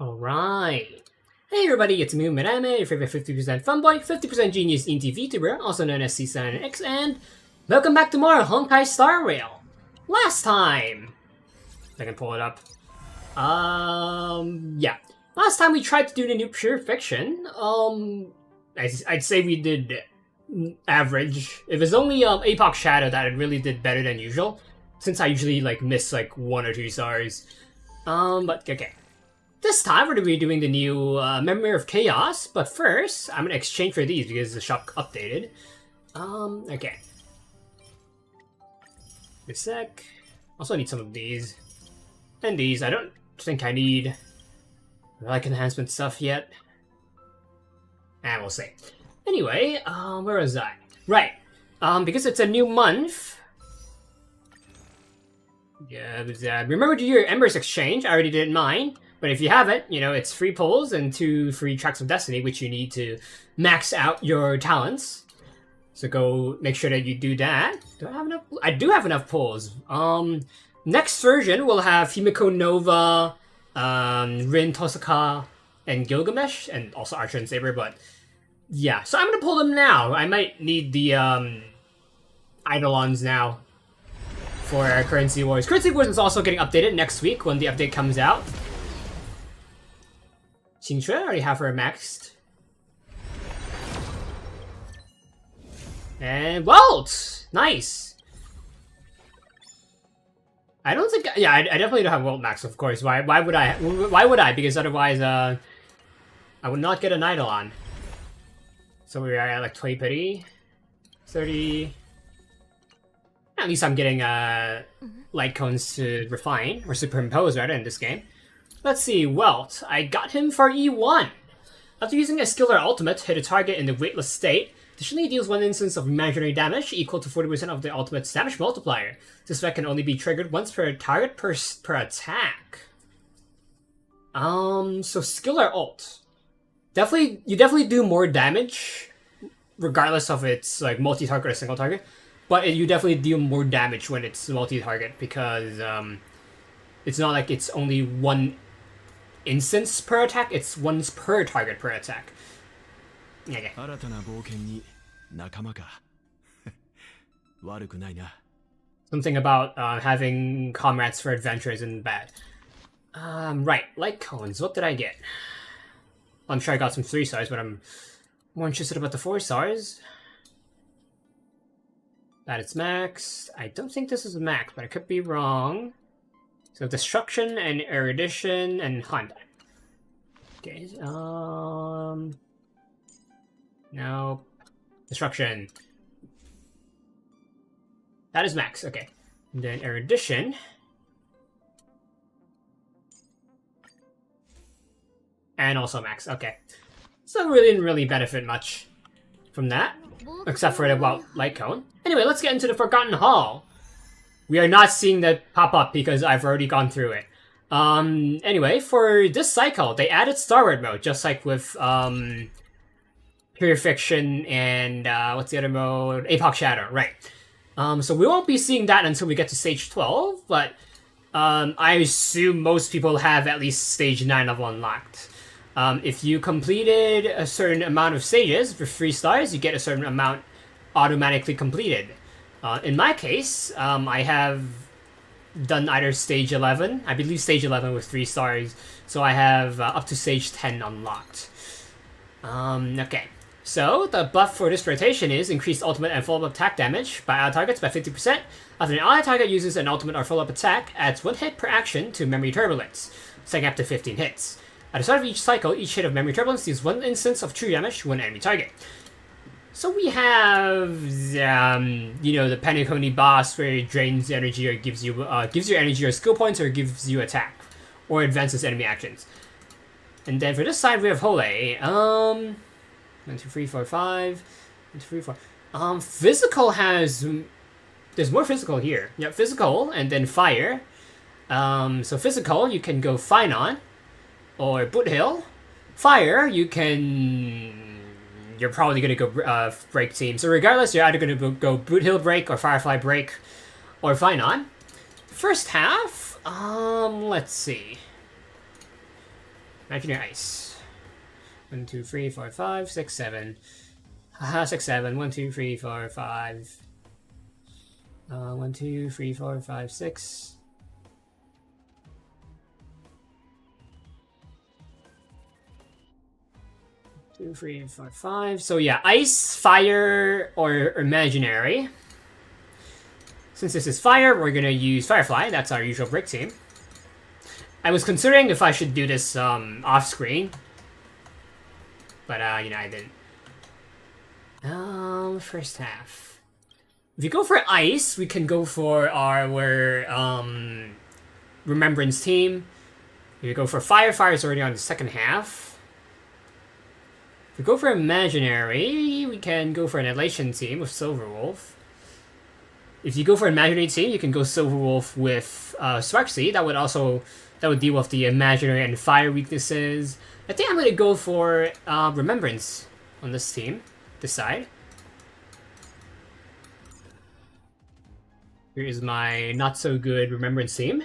Alright. Hey everybody, it's me, Anime, your favorite 50% fanboy, 50% genius indie VTuber, also known as C7X, and welcome back to more Honkai Star Rail. Last time, if I can pull it up. Yeah. Last time we tried to do the new Pure Fiction. I'd say we did average. It was only Apoc Shadow that it really did better than usual, since I usually miss 1 or 2 stars. But okay. This time we're going to be doing the new Memory of Chaos, but first I'm going to exchange for these because the shop updated. Okay. Good sec. Also need some of these. And these. I don't think I need enhancement stuff yet. And we'll see. Anyway, where was I? Right. Because it's a new month. Yeah, remember to do your Embers exchange. I already did mine. But if you haven't, it's 3 pulls and 2 free tracks of destiny, which you need to max out your talents. So go make sure that you do that. Do I have enough? I do have enough pulls. Next version will have Himiko Nova, Rin Tosaka, and Gilgamesh, and also Archer and Saber, but yeah. So I'm gonna pull them now. I might need the Eidolons now for Currency Wars. Currency Wars is also getting updated next week when the update comes out. Xingxue, I already have her maxed. And Welt! Nice! I don't think... Yeah, I definitely don't have Welt max, of course. Why would I? Why would I? Because otherwise, I would not get an Eidolon. So we are at 20 pity. 30... At least I'm getting light cones to refine, or superimpose rather, in this game. Let's see, Welt. I got him for E1. After using a skill or ultimate, hit a target in the weightless state. Additionally, deals 1 instance of imaginary damage equal to 40% of the ultimate's damage multiplier. This effect can only be triggered once per target per attack. So skill or ult. You definitely do more damage, regardless of it's multi-target or single target. But you definitely deal more damage when it's multi-target because it's not like it's only 1 instance per attack, it's once per target per attack. Okay. Something about having comrades for adventure isn't bad. Right, light cones, what did I get? I'm sure I got some 3 stars, but I'm more interested about the 4 stars. That it's max. I don't think this is max, but I could be wrong. So destruction and erudition and hunt. Okay. No. Destruction. That is max. Okay. And then erudition. And also max. Okay. So really didn't really benefit much from that, except for the light cone. Anyway, let's get into the Forgotten Hall. We are not seeing that pop up because I've already gone through it. Anyway, for this cycle, they added Starward mode, just like with Pure Fiction and what's the other mode? Apoc Shadow, right. So we won't be seeing that until we get to stage 12, but I assume most people have at least stage 9 level unlocked. If you completed a certain amount of stages for 3 stars, you get a certain amount automatically completed. In my case, I have done either stage 11, I believe stage 11 with 3 stars, so I have up to stage 10 unlocked. Okay, so the buff for this rotation is increased ultimate and follow-up attack damage by ally targets by 50%. After an ally target uses an ultimate or follow-up attack, adds 1 hit per action to Memory Turbulence, setting up to 15 hits. At the start of each cycle, each hit of Memory Turbulence deals 1 instance of true damage to one enemy target. So we have, the Paniconi boss where it drains energy or gives you energy or skill points or gives you attack or advances enemy actions. And then for this side we have Hole. 1, 2, 3, 4, 5. 1, 2, 3, 4. Physical has, there's more physical here. Yep, physical and then fire. So physical you can go Finon or Boot Hill. Fire you can. You're probably going to go break team. So regardless, you're either going to go Boot Hill break or Firefly break or Finon. First half, let's see. Imaginary ice. 1, 2, 3, 4, 5, 6, 7. Haha, 6, 7. 1, 2, 3, 4, 5. 1, 2, 3, 4, 5, 6. 2, 3, 4, 5. So yeah, ice, fire, or imaginary. Since this is fire, we're gonna use Firefly. That's our usual brick team. I was considering if I should do this off screen, but you know, I didn't. First half. If you go for ice, we can go for our remembrance team. If you go for fire, fire is already on the second half. If we go for imaginary, we can go for an elation team with Silverwolf. If you go for an imaginary team, you can go Silverwolf with Sparksy. That would deal with the imaginary and fire weaknesses. I think I'm gonna go for remembrance on this team, this side. Here is my not so good remembrance team.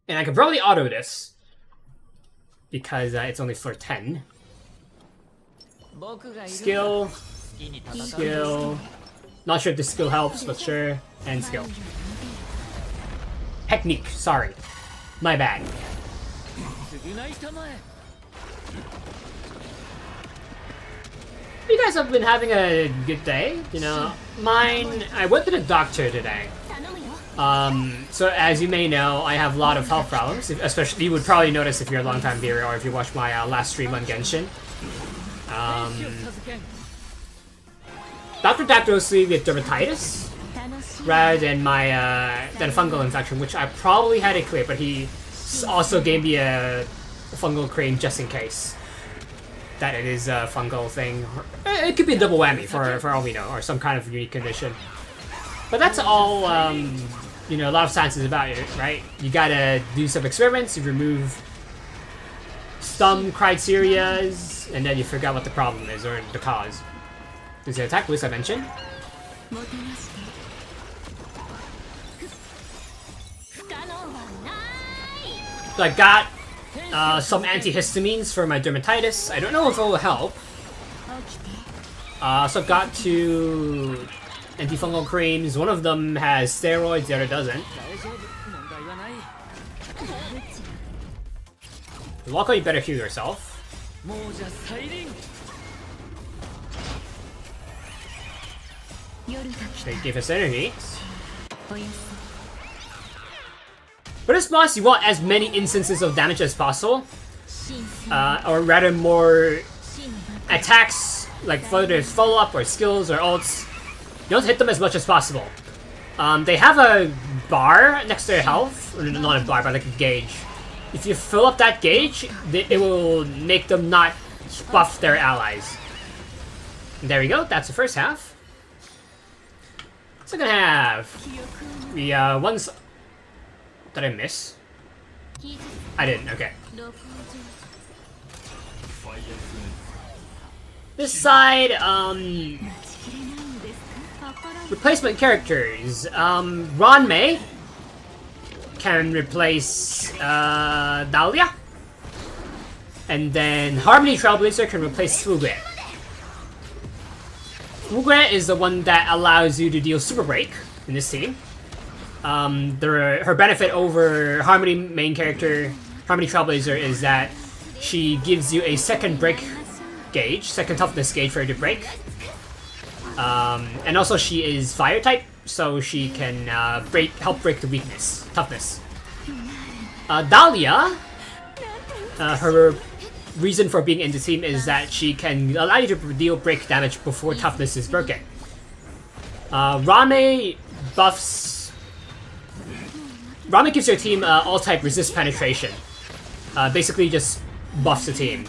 And I can probably auto this because it's only for 10. Skill. Skill. Not sure if this skill helps, but sure. And skill. Technique, sorry. My bad. You guys have been having a good day, you know. Mine, I went to the doctor today. So as you may know, I have a lot of health problems. Especially, you would probably notice if you're a long-time viewer or if you watched my last stream on Genshin. Dr. diagnosed me with dermatitis rather than my than a fungal infection, which I probably had it clear, but he also gave me a fungal cream just in case that it is a fungal thing. It could be a double whammy for all we know, or some kind of unique condition. But that's all you know, a lot of science is about it, right? You gotta do some experiments, you remove some criterias, and then you figure out what the problem is or the cause. Does the attack boost I mentioned? So I got some antihistamines for my dermatitis. I don't know if it will help. So I got 2 antifungal creams. One of them has steroids, the other doesn't. Wako, you better heal yourself. They give us energy. For this boss, you want as many instances of damage as possible. Or rather more attacks, like whether it's follow-up or skills or ults. You don't hit them as much as possible. They have a bar next to their health. Or not a bar, but like a gauge. If you fill up that gauge, it will make them not buff their allies. And there we go, that's the first half. Second half. We, once... Did I miss? I didn't, okay. This side, replacement characters. Ranmei can replace, Dahlia. And then Harmony Trailblazer can replace Fugue. Fugue is the one that allows you to deal Super Break in this team. Her benefit over Harmony main character, Harmony Trailblazer, is that she gives you a second break gauge, second toughness gauge for her to break. And also she is fire type, so she can help break the weakness, toughness. Dahlia, her reason for being in the team is that she can allow you to deal break damage before toughness is broken. Ranmei buffs... Ranmei gives your team all-type resist penetration. Basically just buffs the team.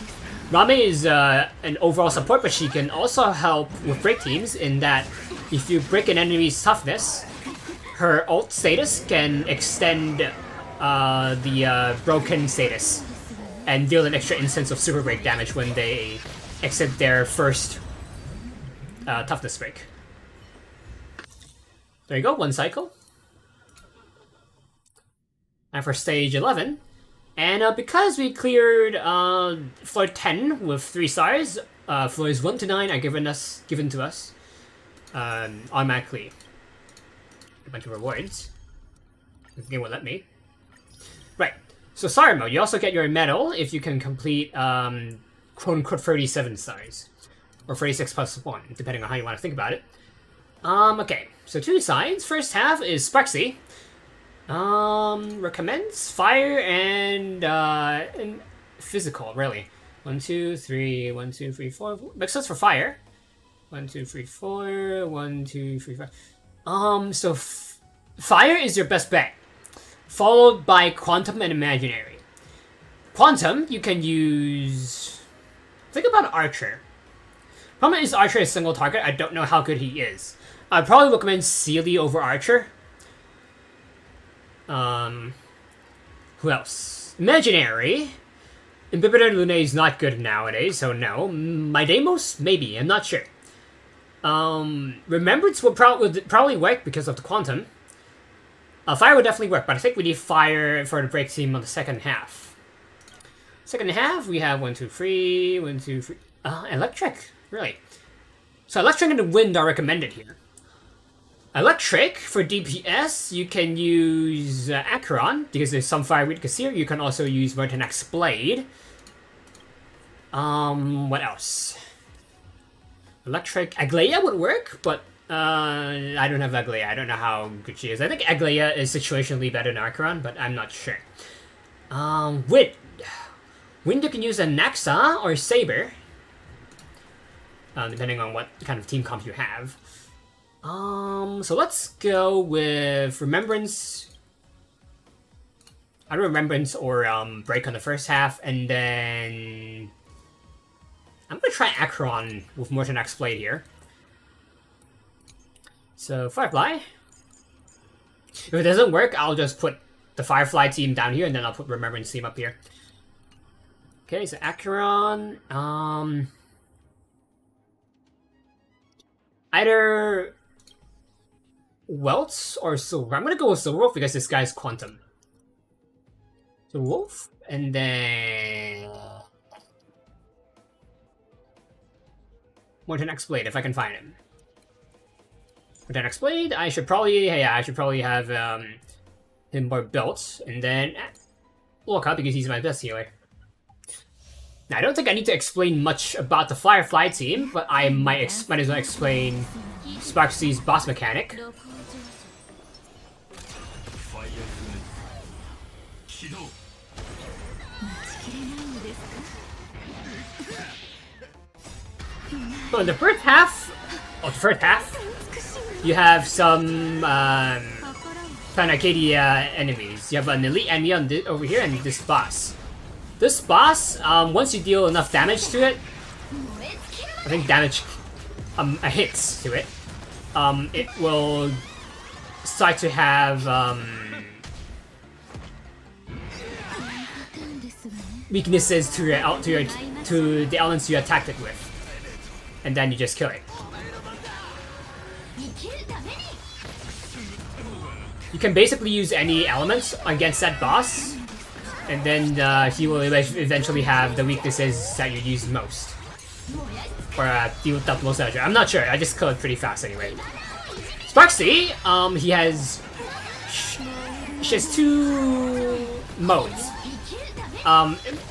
Ranmei is an overall support, but she can also help with break teams in that if you break an enemy's toughness, her ult status can extend the broken status and deal an extra instance of super break damage when they exit their first toughness break. There you go, one cycle. And for stage 11, And because we cleared floor 10 with 3 stars, floors 1 to 9 are given to us automatically. A bunch of rewards. This game will let me. Right. So star mode, you also get your medal if you can complete quote unquote 37 stars. Or 36 plus 1, depending on how you want to think about it. Okay. So 2 sides. First half is Sparksy. Recommends fire and physical, really. 1, 2, 3, 1, 2, 3, 4. Makes sense for fire. 1, 2, 3, 4, 1, 2, 3, 5. So fire is your best bet, followed by quantum and imaginary. Quantum, you can use. Think about Archer. Problem is Archer is single target. I don't know how good he is. I'd probably recommend Sealy over Archer. Who else? Imaginary. Imbibitor Lune is not good nowadays, so no. My Deimos? Maybe, I'm not sure. Remembrance would probably work because of the quantum. Fire would definitely work, but I think we need fire for the break team on the second half. Second half, we have 1, 2, 3, 1, 2, 3. Electric, really. So electric and the wind are recommended here. Electric, for DPS, you can use Acheron, because there's some fire weakness here. You can also use Mertenax Blade. What else? Electric, Aglaia would work, but I don't have Aglaia. I don't know how good she is. I think Aglaia is situationally better than Acheron, but I'm not sure. Wind. Wind, you can use a Naxa or Saber, depending on what kind of team comp you have. So let's go with Remembrance. Either Remembrance or Break on the first half, and then I'm gonna try Acheron with Mortenax Blade here. So Firefly. If it doesn't work, I'll just put the Firefly team down here, and then I'll put Remembrance team up here. Okay, so Acheron. Either Welts or Silver. I'm gonna go with Silverwolf because this guy's Quantum. So Wolf, and then Mortenax Blade if I can find him. Mortenax Blade. I should probably have him more built, and then Lorca because he's my best healer. Now, I don't think I need to explain much about the Firefly team, but I might as well explain Sparksy's boss mechanic. So in the first half, you have some Arcadia enemies. You have an elite enemy over here and this boss. This boss, once you deal enough damage to it, I think damage, hits to it, it will start to have weaknesses to the elements you attacked it with, and then you just kill it. You can basically use any elements against that boss, and then he will eventually have the weaknesses that you use most. Or deal with the most damage. I'm not sure, I just kill it pretty fast anyway. Sparksy, she has 2 modes.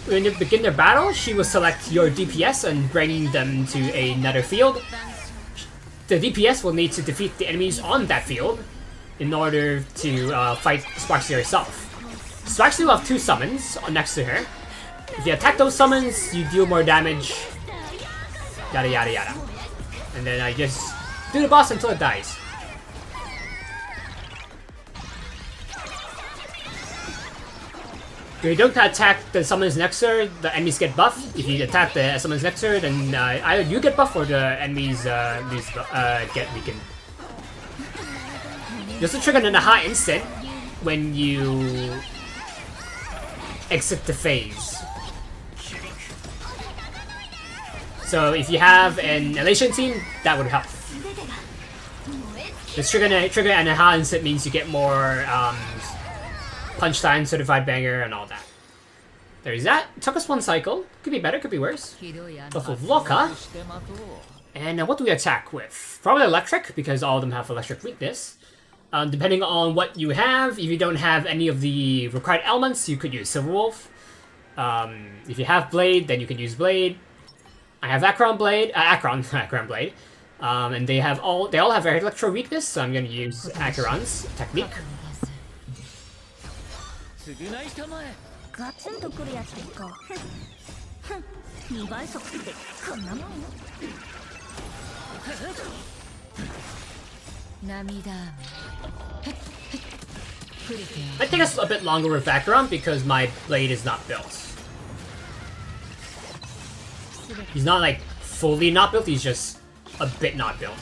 When you begin their battle, she will select your DPS and bring them to another field. The DPS will need to defeat the enemies on that field in order to fight Sparksy herself. Sparksy will have 2 summons next to her. If you attack those summons, you deal more damage. Yada yada yada. And then I just do the boss until it dies. If you don't attack the summons next to her, the enemies get buffed. If you attack the summons next to her, then either you get buffed or the enemies get weakened. There's a trigger in the high instant when you exit the phase. So if you have an Elation team, that would help. This trigger and a high instant means you get more punch time, certified banger, and all that. There's that. Took us one cycle. Could be better, could be worse. Buff of Loka. And what do we attack with? Probably electric, because all of them have electric weakness. Depending on what you have, if you don't have any of the required elements, you could use Silverwolf. If you have Blade, then you can use Blade. I have Akron Blade, Akron Blade. And they all have electro weakness, so I'm gonna use Akron's technique. ガツンとくるやつですか。2倍速ってこんなもん。I think it's a bit longer with Akron because my blade is not built. He's not like fully not built, he's just a bit not built.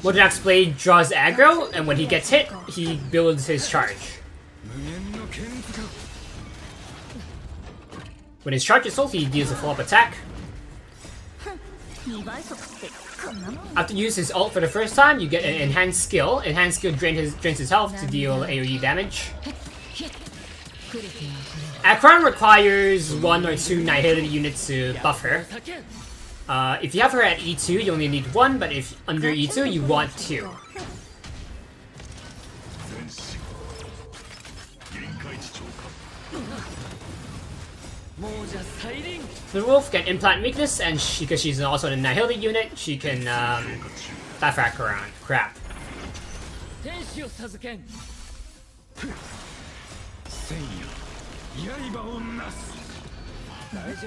Mojack's blade draws aggro, and when he gets hit, he builds his charge. When his charge is full, he deals a follow-up attack. After you use his ult for the first time, you get an enhanced skill. Enhanced skill drains his health to deal AoE damage. Akron requires 1 or 2 Nihility units to buff her. If you have her at E2, you only need 1, but if under E2, you want 2. The wolf can implant weakness, and because she's also an Nihility unit, she can buff Akron. Crap.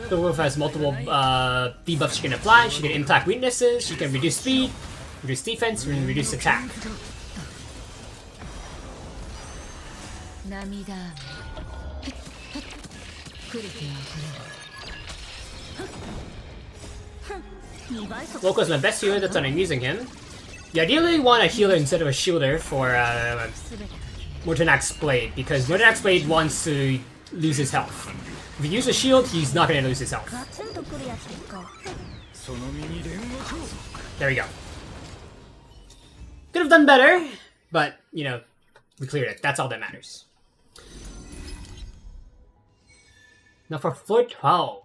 The wolf has multiple debuffs she can apply. She can implant weaknesses, she can reduce speed, reduce defense, and reduce attack. Loko's my best healer, that's when I'm using him. You ideally want a healer instead of a shielder for Mortonak's Blade, because Mortonak's Blade wants to lose his health. If you use a shield, he's not going to lose his health. There we go. Could have done better, but, you know, we cleared it. That's all that matters. Now for floor 12.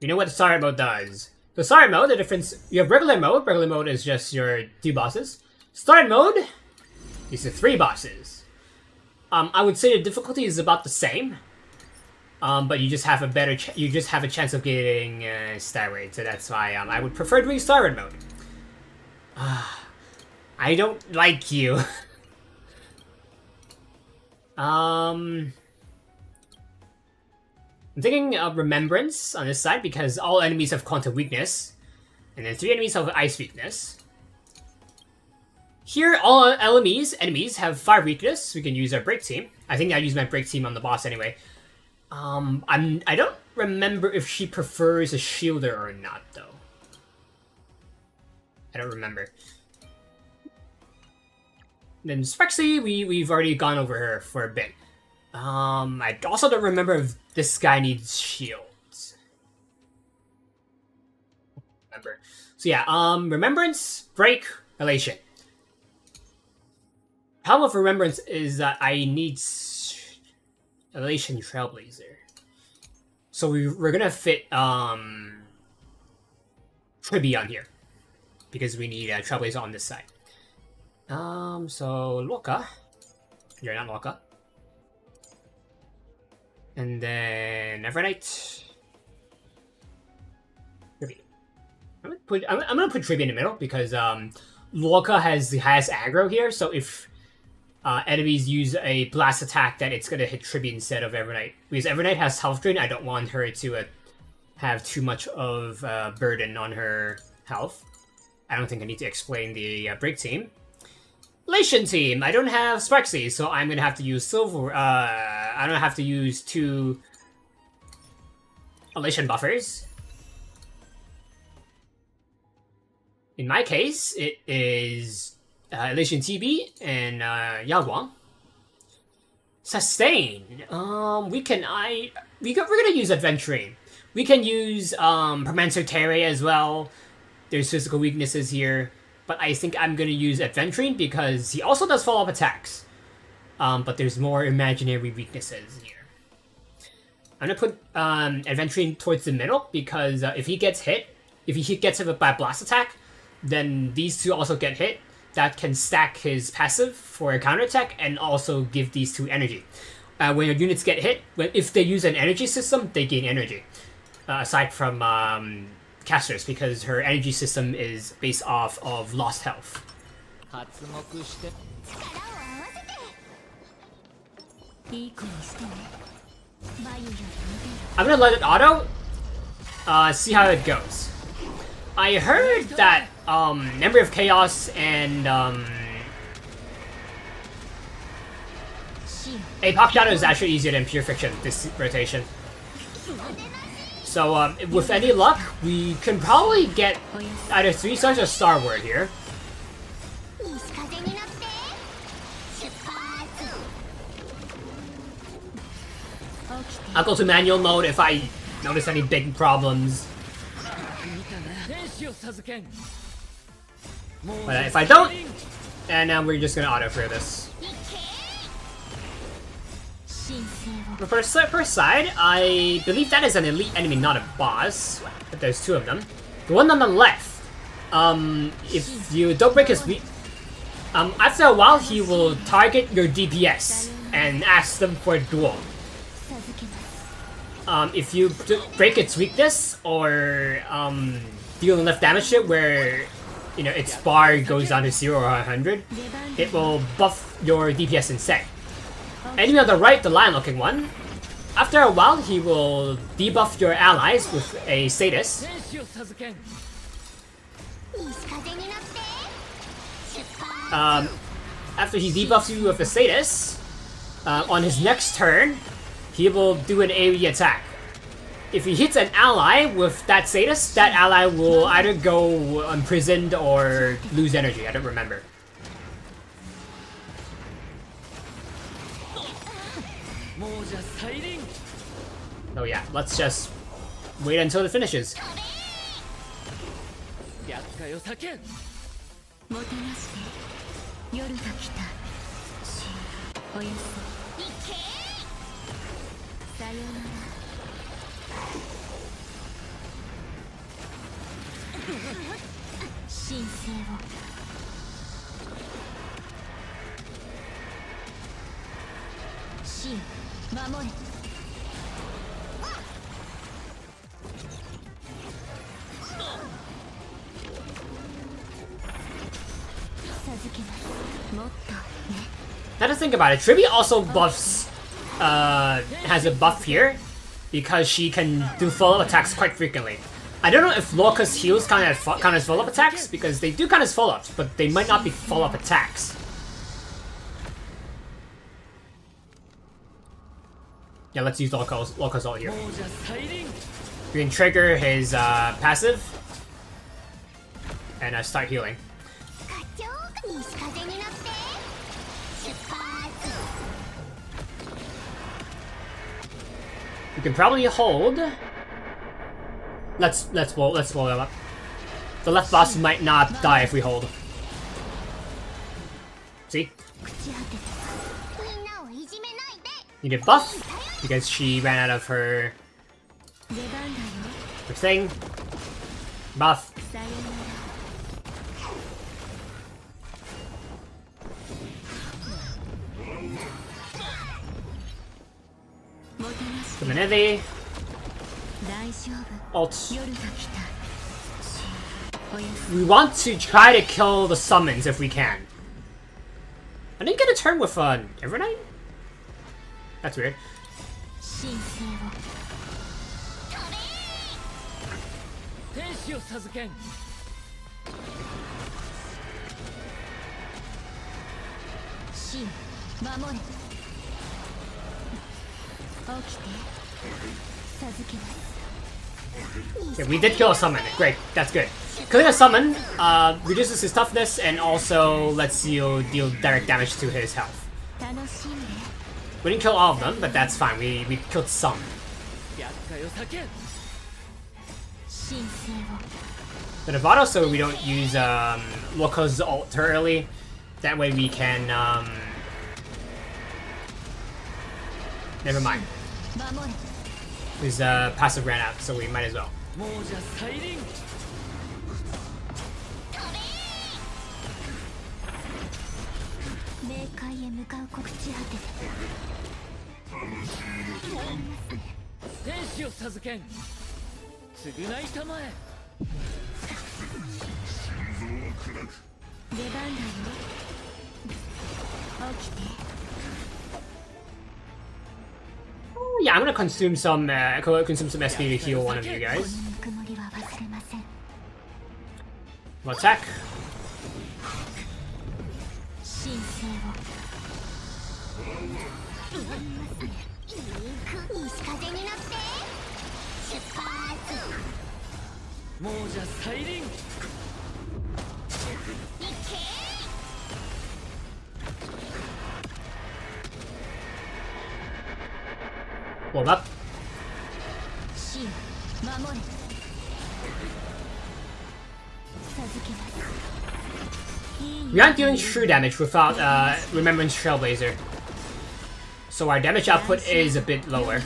You know what the Starward mode does. The Starward mode, the difference... You have regular mode. Regular mode is just your 2 bosses. Starward mode is the 3 bosses. I would say the difficulty is about the same. But you just have a better... you just have a chance of getting Starward. So that's why I would prefer doing Starward mode. I don't like you. I'm thinking of Remembrance on this side because all enemies have Quantum Weakness. And then 3 enemies have Ice Weakness. Here, all enemies have Fire Weakness. We can use our Break Team. I think I use my Break Team on the boss anyway. I don't remember if she prefers a Shielder or not, though. I don't remember. Then Sprexy, we've already gone over her for a bit. I also don't remember if this guy needs shields. Remember. So yeah, Remembrance, Break, Elation. Problem with Remembrance is that I need Elation Trailblazer. So we're gonna fit Tribby on here. Because we need Trailblazer on this side. So Loka. You're not Loka. And then Evernight. Tribby. I'm gonna put Tribby in the middle because Loka has the highest aggro here, so if enemies use a blast attack, then it's gonna hit Tribby instead of Evernight. Because Evernight has health drain, I don't want her to have too much of burden on her health. I don't think I need to explain the Break Team. Elation Team! I don't have Sprexy, so I'm gonna have to use Silver. I'm gonna have to use 2 Elation buffers. In my case, it is Elation TB and Yagwang. Sustain. We're gonna use Adventuring. We can use Permanent Terre as well. There's physical weaknesses here, but I think I'm gonna use Adventuring because he also does follow-up attacks. But there's more imaginary weaknesses here. I'm gonna put Adventuring towards the middle because if he gets hit by a blast attack, then these two also get hit. That can stack his passive for a counterattack and also give these two energy. When your units get hit, if they use an energy system, they gain energy. Aside from casters, because her energy system is based off of lost health. I'm gonna let it auto, see how it goes. I heard that Memory of Chaos and Pop Shadow is actually easier than Pure Fiction this rotation. So with any luck, we can probably get either 3 stars or Starward here. I'll go to manual mode if I notice any big problems. But if I don't, and we're just gonna auto for this. But for the first side, I believe that is an elite enemy, not a boss. But there's 2 of them. The one on the left, if you don't break his weak, after a while he will target your DPS and ask them for a duel. If you break its weakness or deal enough damage to it where its bar goes down to 0 or 100, it will buff your DPS instead. Enemy on the right, the lion-looking one, after a while he will debuff your allies with a status. After he debuffs you with the status, on his next turn, he will do an AoE attack. If he hits an ally with that status, that ally will either go imprisoned or lose energy. I don't remember. Oh yeah, let's just wait until it finishes. Now to think about it, Tribi also buffs, has a buff here because she can do follow-up attacks quite frequently. I don't know if Lorca's heals count as follow-up attacks, because they do count as follow-ups, but they might not be follow-up attacks. Yeah, let's use Lorca's ult here. We can trigger his passive and start healing. We can probably hold. Let's blow them up. The left boss might not die if we hold. See? Need a buff because she ran out of her thing. Buff. Kumanevi. Ult. We want to try to kill the summons if we can. I didn't get a turn with Evernight? That's weird. Yeah, we did kill a summon. Great, that's good. Killing a summon reduces his toughness and also lets you deal direct damage to his health. We didn't kill all of them, but that's fine. We killed some. The Nevada, so we don't use Loko's ult too early. That way we can never mind. His passive ran out, so we might as well. Yeah, I'm gonna consume some SP to heal one of you guys. We'll attack. Warm up. We aren't dealing true damage without Remembrance Trailblazer, so our damage output is a bit lower.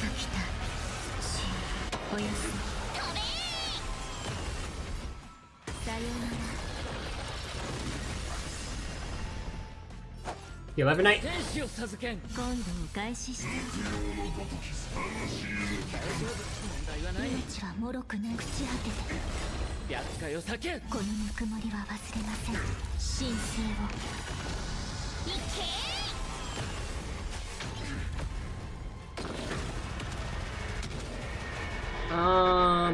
The 11 Knight.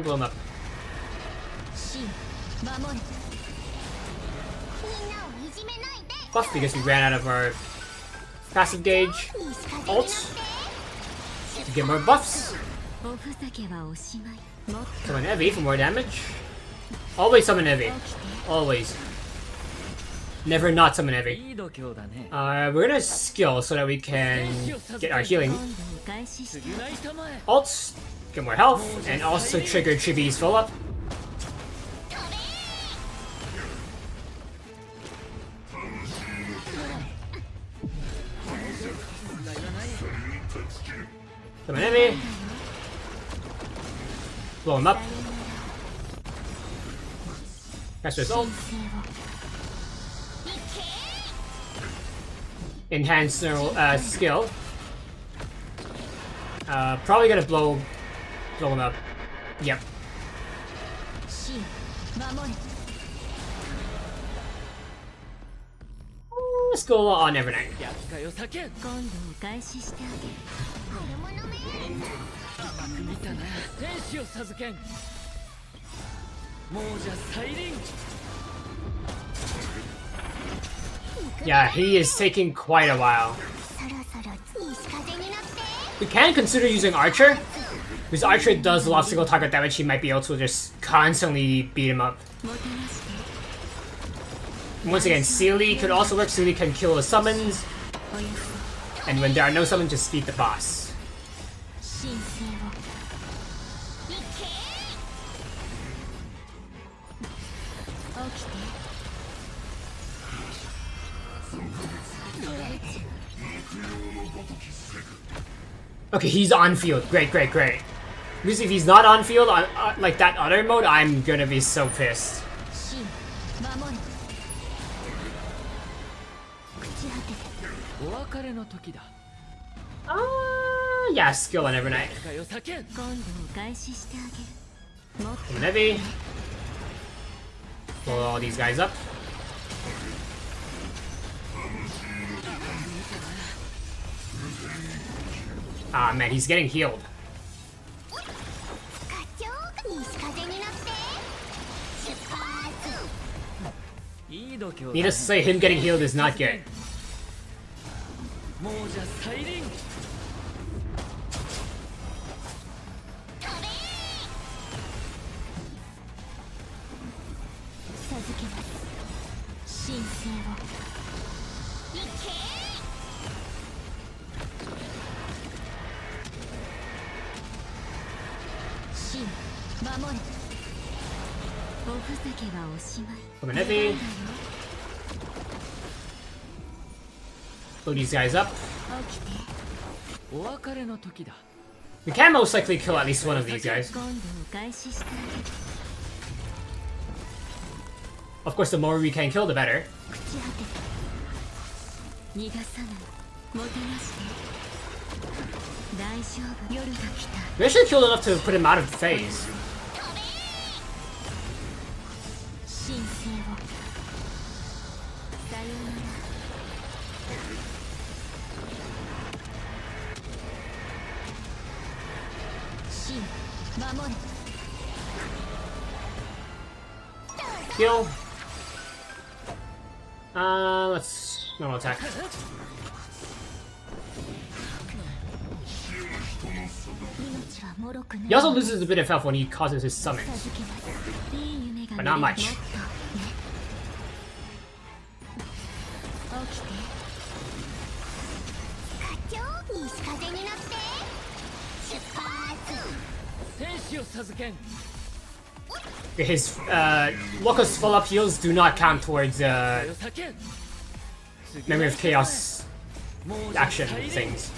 Blow him up. Buff because we ran out of our passive gauge. Ult to get more buffs. Summon Heavy for more damage. Always summon Heavy. Always. Never not summon Heavy. We're gonna skill so that we can get our healing. Ult, get more health, and also trigger Chibi's full up. Summon Heavy. Blow him up. Caster's ult. Enhance skill. Probably gonna blow him up. Yep. Let's go on Evernight. Yeah, he is taking quite a while. We can consider using Archer, because Archer does a lot of single target damage. He might be able to just constantly beat him up. Once again, Sealy could also work. Sealy can kill the summons, and when there are no summons, just beat the boss. Okay, he's on field. Great, great, great. Because if he's not on field, on like that other mode, I'm gonna be so pissed. Yeah, skill on Evernight. Heavy. Blow all these guys up. Ah man, he's getting healed. Needless to say, him getting healed is not good. Come in heavy. Blow these guys up. We can most likely kill at least one of these guys. Of course, the more we can kill, the better. We actually killed enough to put him out of phase. Heal. Let's normal attack. He also loses a bit of health when he causes his summons, but not much. His Locust follow-up heals do not count towards Memory of Chaos action things.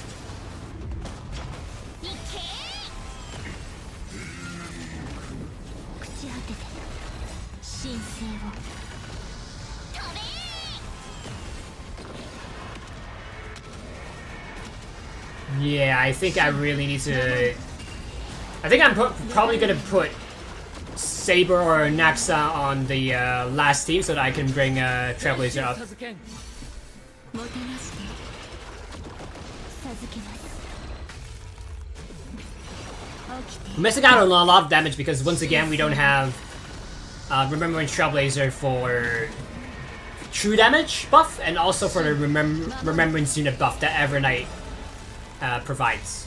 Yeah, I think I really need to... I think I'm probably gonna put Saber or Naxa on the last team so that I can bring Trailblazer up. We're missing out on a lot of damage because once again we don't have Remembrance Trailblazer for true damage buff and also for the Remembrance unit buff that Evernight provides.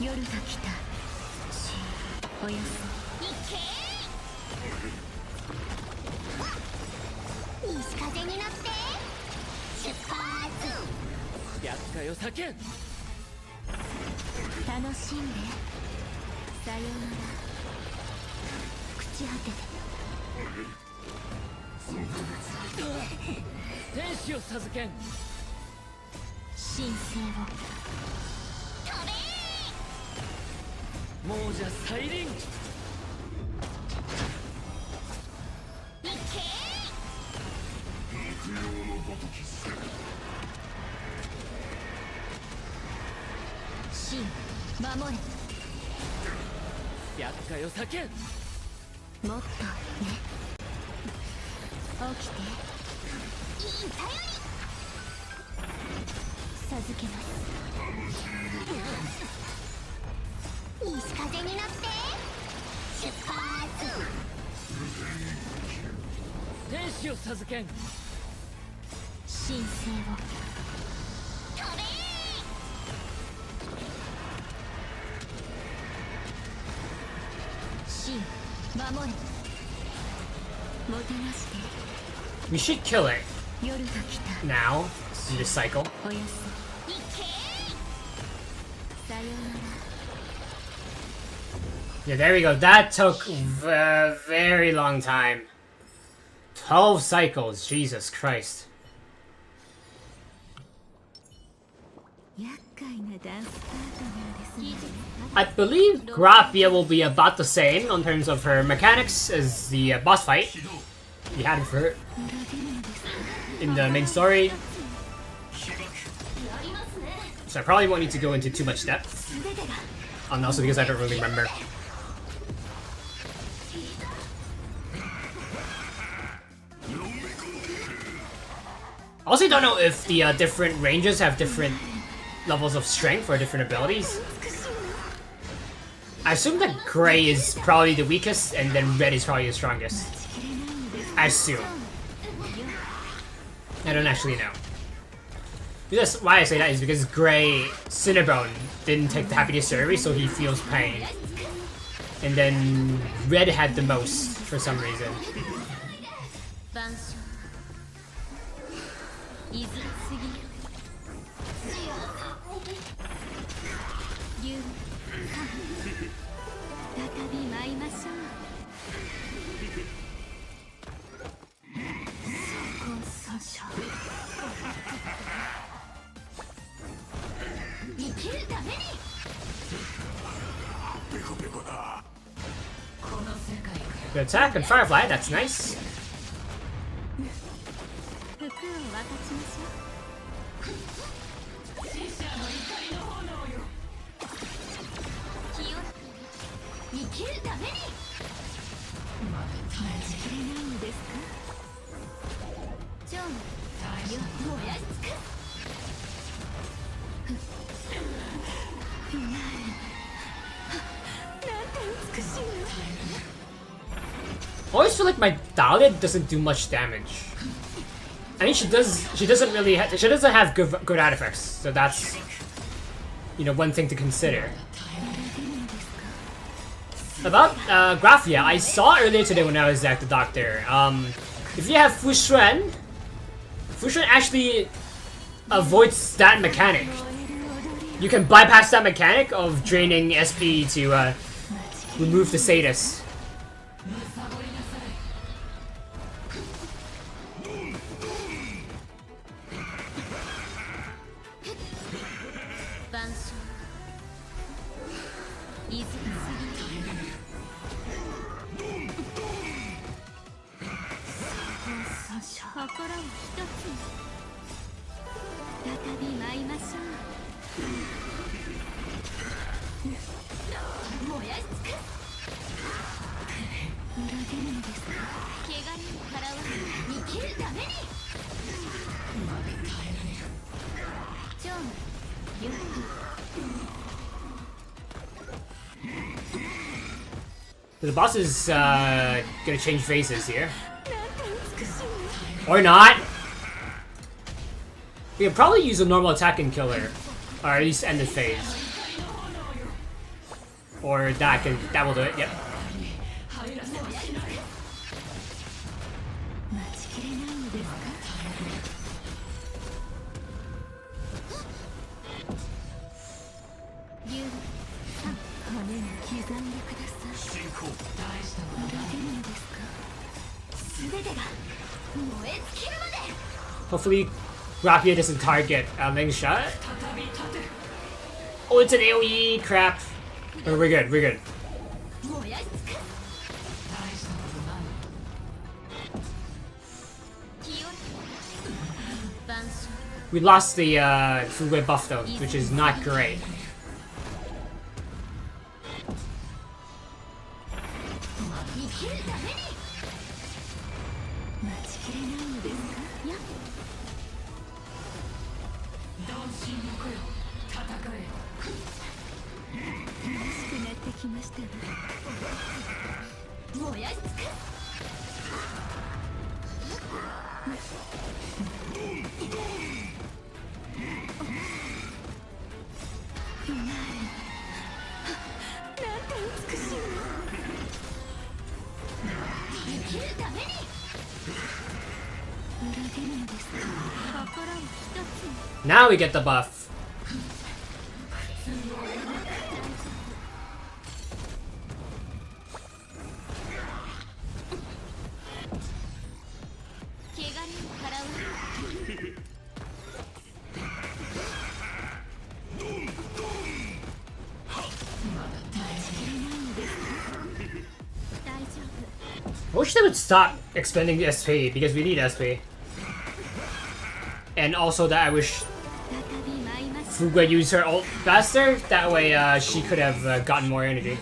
We should kill it now in this cycle. Yeah, there we go. That took a very long time. 12 cycles, Jesus Christ. I believe Grappia will be about the same in terms of her mechanics as the boss fight we had for her in the main story. So I probably won't need to go into too much depth. And also because I don't really remember. I also don't know if the different ranges have different levels of strength or different abilities. I assume that Gray is probably the weakest and then Red is probably the strongest. I assume. I don't actually know. Because why I say that is because Gray Cinnabone didn't take the Happiness Survey, so he feels pain. And then Red had the most for some reason. いずれすぎるゆ再び舞いましょうそこそしょ生きるためにGood attack on Firefly, that's nice. 服を渡しましょう清らかに生きるために待ちきれないのですか蝶の燃やし尽くなんて美しいの I always feel like my Dahlia doesn't do much damage. I mean, she doesn't really she doesn't have good artifacts, so that's, you know, one thing to consider. About Graphia, I saw earlier today when I was at the doctor. If you have Fushuan actually avoids that mechanic. You can bypass that mechanic of draining SP to remove the status. The boss is gonna change phases here. Or not! We could probably use a normal attack and kill her. Or at least end the phase. Or that will do it, yep. Hopefully, Graphia doesn't target Ling Shot. Oh, it's an AoE! Crap. Oh, we're good, we're good. We lost the Fugui buff though, which is not great. Now we get the buff. I wish they would stop expending the SP because we need SP. And also that I wish Fuga used her ult faster, that way she could have gotten more energy.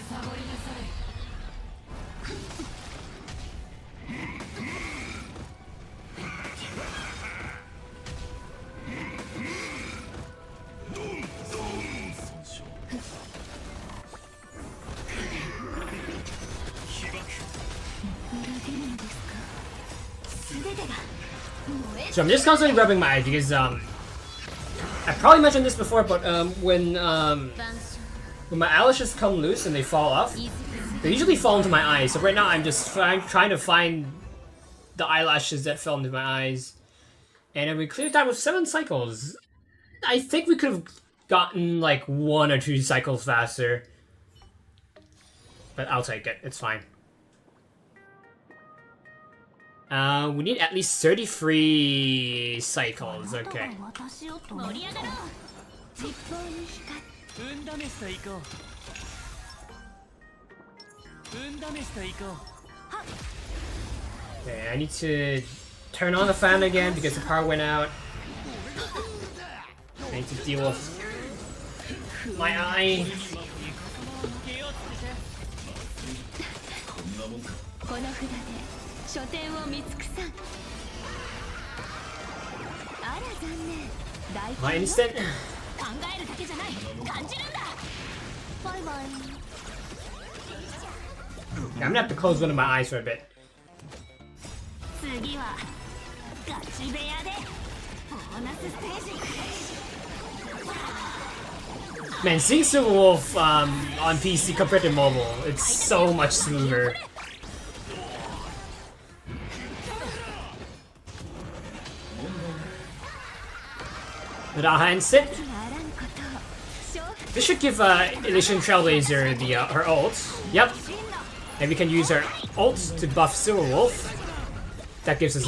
So I'm just constantly rubbing my eyes because I probably mentioned this before, but when my eyelashes come loose and they fall off, they usually fall into my eyes. So right now I'm just trying to find the eyelashes that fell into my eyes And then we cleared that with 7 cycles. I think we could have gotten like 1 or 2 cycles faster. But I'll take it, it's fine. We need at least 33 cycles, okay. Okay, I need to turn on the fan again because the power went out. I need to deal with my eye. My instant. Yeah, I'm gonna have to close one of my eyes for a bit. Man, seeing Silver Wolf on PC compared to mobile, it's so much smoother. Rahan sit. This should give Elysian Trailblazer the her ult. Yep. And we can use her ult to buff Silver Wolf. That gives us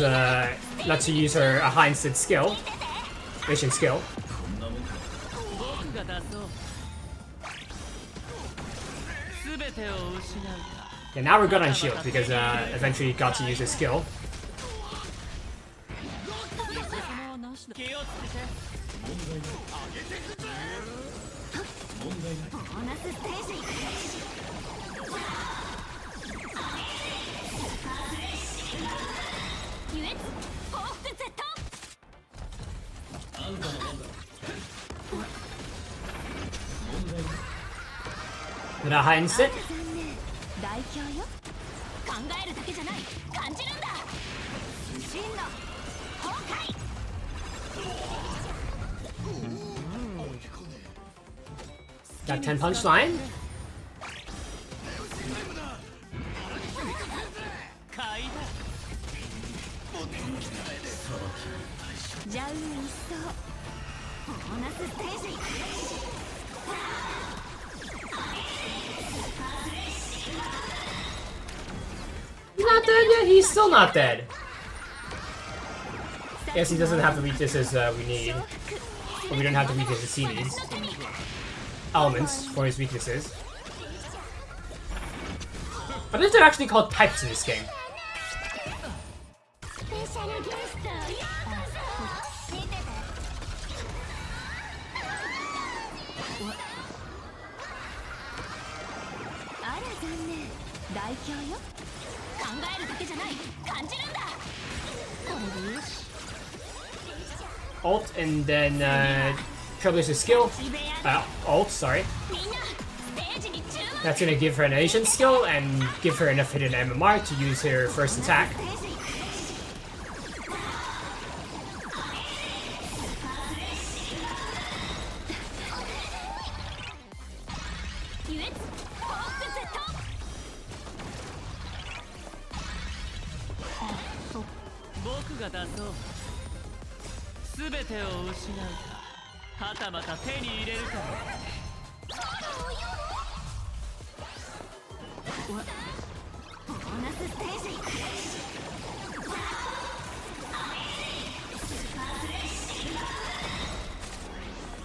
lets her use her high instant skill. Elysian skill. Okay, now we're good on shield because eventually got to use his skill. Did I hide and sit? Got 10 punch line. He's not dead yet? He's still not dead. Guess he doesn't have the weaknesses we need. Or we don't have the weaknesses he needs. Elements for his weaknesses. I believe they're actually called types in this game. Ult and then Trailblazer's skill. Ult, sorry. That's gonna give her an Asian skill and give her enough hidden MMR to use her first attack.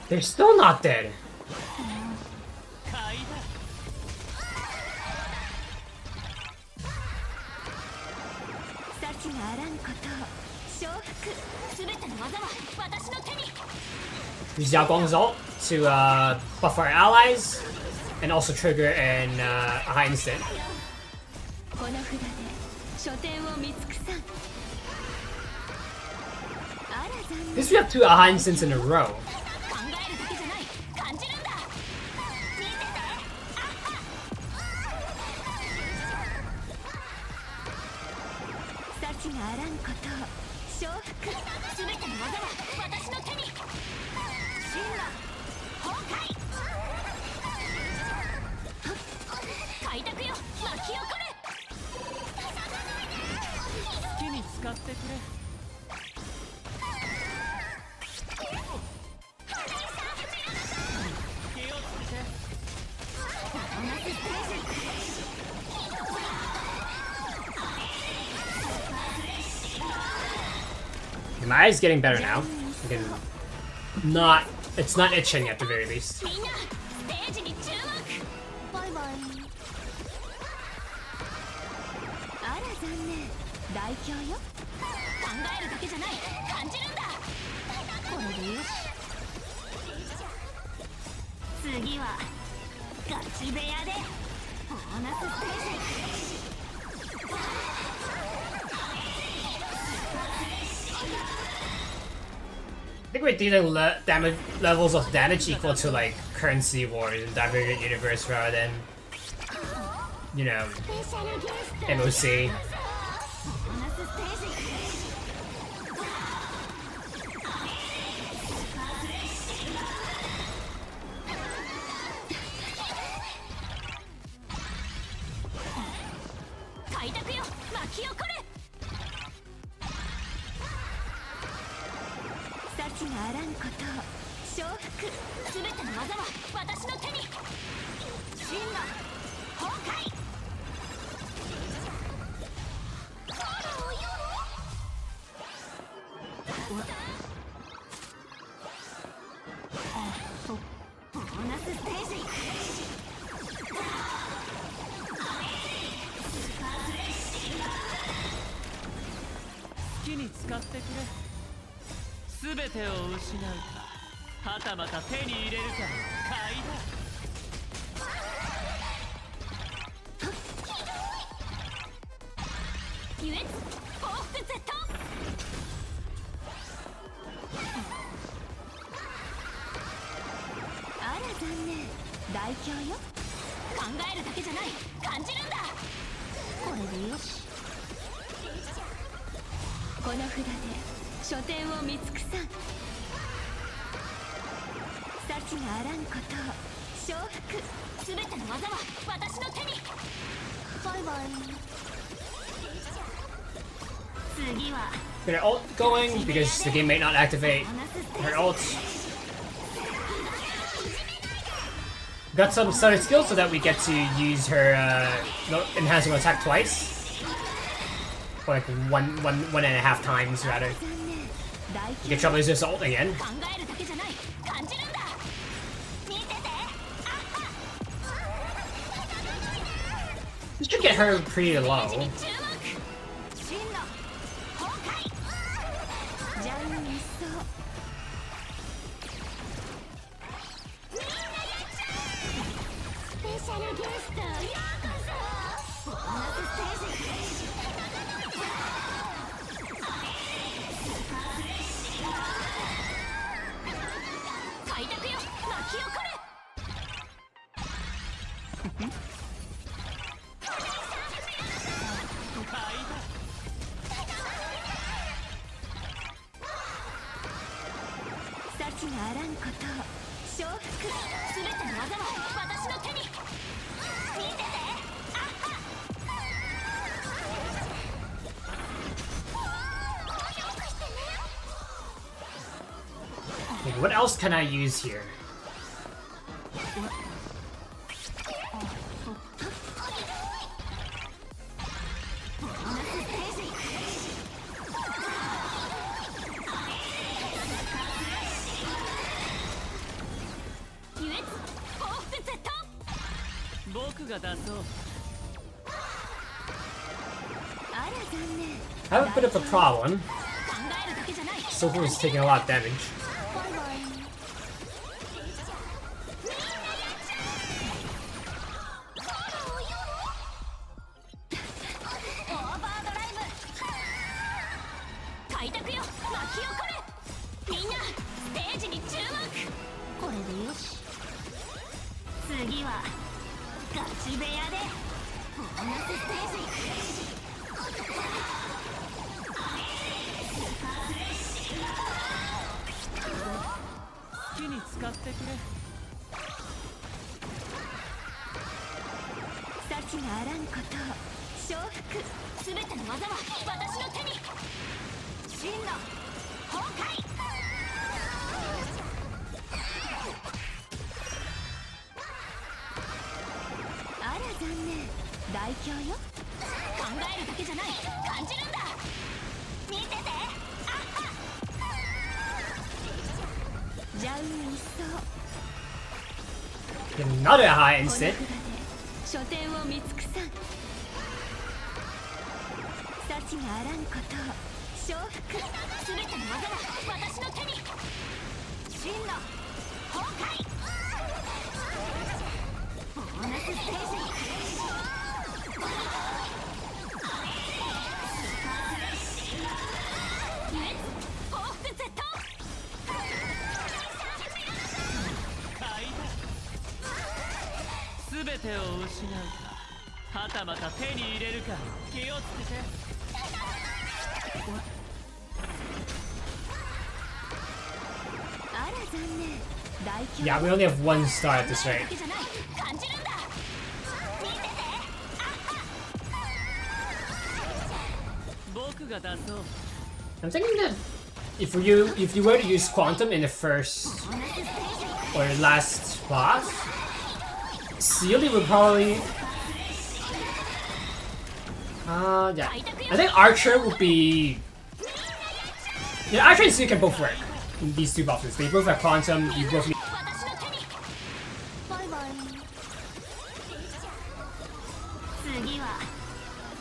They're still not dead. Use Xiaoguang's ult to buff our allies and also trigger a high instant. This we have 2 high instants in a row. My eye's getting better now. I can not. It's not itching at the very least. みんなステージに注目。バイバイ。あら残念。大凶よ。考えるだけじゃない。感じるんだ。これでよし。次はガチ部屋でボーナスステージ。I think we're dealing damage levels of damage equal to like currency wars in Divergent Universe rather than, you know, MoC. 開拓よ、巻き起これ。幸があらんことを承服。すべての技は私の手に。真の崩壊。ボーナスステージ。好きに使ってくれ。すべてを失うか、はたまた手に入れるかの買いだ。優越報復 Z。 あら残念。大凶よ。考えるだけじゃない。感じるんだ。これでよし。この札で書店を見尽くさん。幸があらんことを承服。すべての技は私の手に。バイバイ。次は Get her ult going because the game may not activate her ult. Got some starter skills so that we get to use her enhancing attack twice. Or like one and a half times rather. You get trouble this ult again. 考えるだけじゃない。感じるんだ。見てて。 This should get her pretty low. 真の崩壊。ジャンにそう。みんなやっちゃえ。スペシャルゲストようこそ。ボーナスステージ。開拓よ、巻き起これ。 幸があらんことを承服。すべての技は私の手に。見てて。 Like, what else can I use here? I have a bit of a problem. Silver is taking a lot of damage. Another high instant. 書店を見尽くさん幸があらんことを承服全ての技は私の手に真の崩壊ボーナスステージ報復絶倒全てを失うかはたまた手に入れるか気をつけてあら残念大凶 Yeah, we only have 1 star at this rate. 感じるんだ見てて僕が出そう I'm thinking that if you were to use Quantum in the first or last boss, Sealy would probably yeah. I think Archer would be yeah, Archer and Sealy can both work in these 2 bosses. They both have Quantum, you both need 私の手にバイバイ次は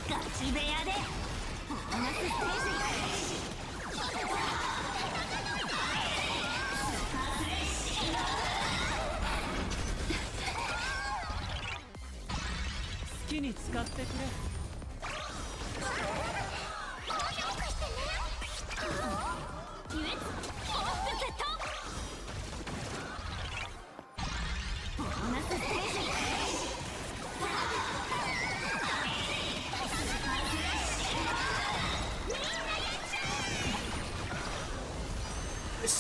ガチ部屋でボーナスステージ好きに使ってくれボーナスステージ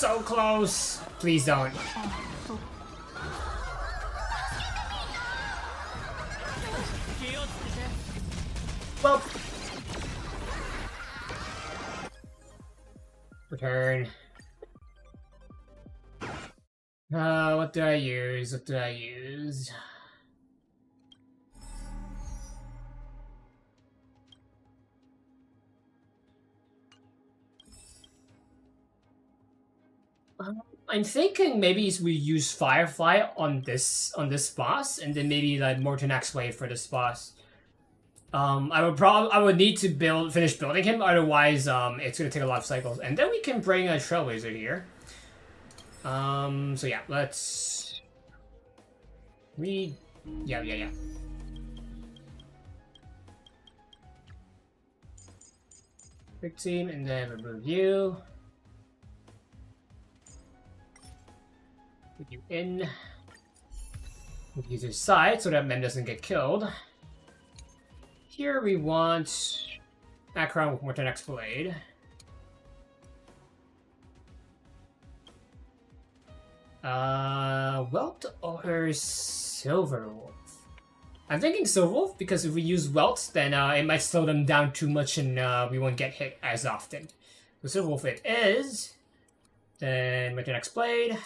so close. Please don't. Well, return. What do I use? What do I use? I'm thinking maybe we use Firefly on this boss, and then maybe like Morton X Wave for this boss. I would need to finish building him, otherwise it's gonna take a lot of cycles. And then we can bring a Trailblazer here. So yeah, let's yeah. Big team, and then remove you. Put you in. Put you to the side so that Mem doesn't get killed. Here we want Akron with Morton X Blade. Welt or Silverwolf? I'm thinking Silverwolf because if we use Welt, then it might slow them down too much and we won't get hit as often. So Silverwolf it is. Then Morton X Blade.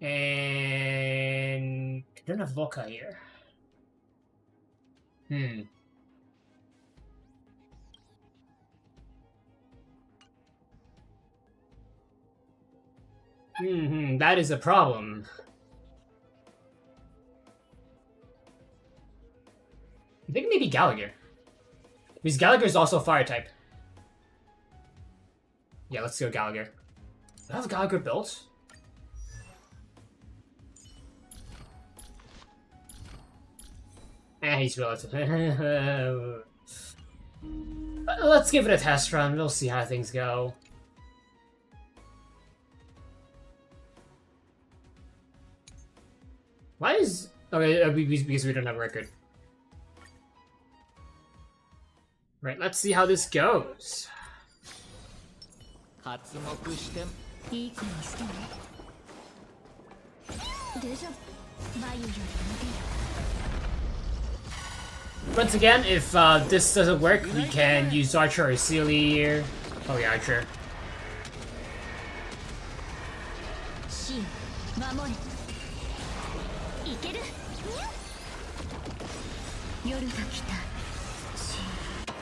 And I don't have Volca here. That is a problem. I think maybe Gallagher. Because Gallagher is also fire type. Yeah, let's go Gallagher. Do I have Gallagher built? He's relative. Let's give it a test run. We'll see how things go. Why is... Okay, because we don't have a record. Right, let's see how this goes. 活目していい子にしてねデジャブ眉より伸びる Once again, if this doesn't work, we can use Archer or Sealy here. Oh yeah, Archer. シン守れいける夜が来たシン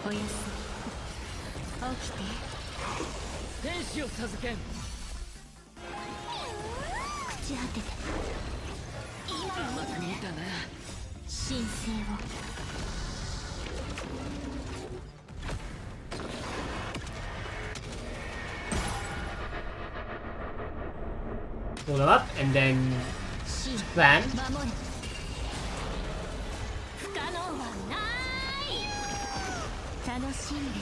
おやす起きて天使を授けんち果てて今のままね神聖をpull them up and then plan. 守れ不可能はない楽しんで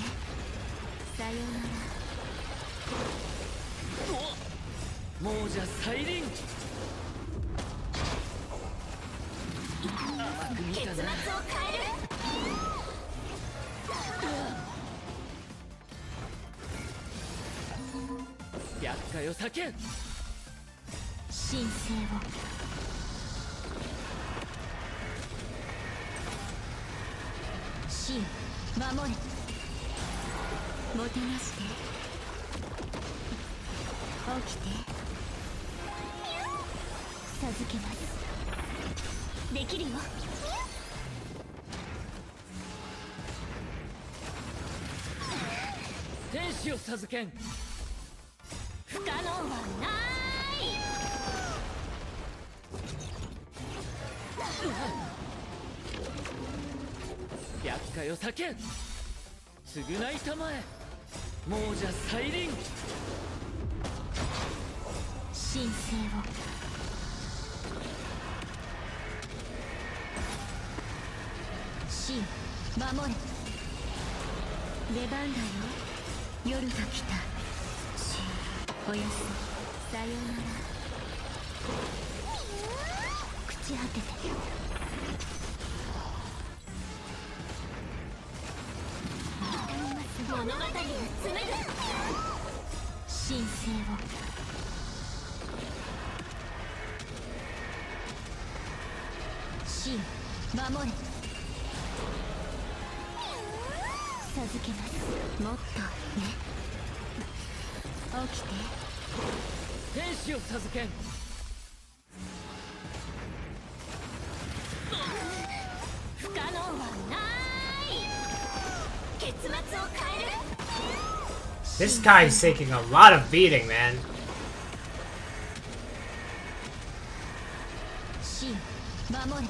さよならもうじゃ再臨。結末を変える厄介を避けん。神聖を神守れもてなして起きて授けますできるよ天使を授けん。不可能はない厄介を避けん。償いたまえ。もうじゃ再臨。神聖を神守れ出番だよ夜が来たおやすみさよなら朽ち果てて物語を紡ぐ神聖を神守れ授けますもっとね起きて天使を授けん。不可能はない結末を変える This guy's taking a lot of beating, man. 神守れ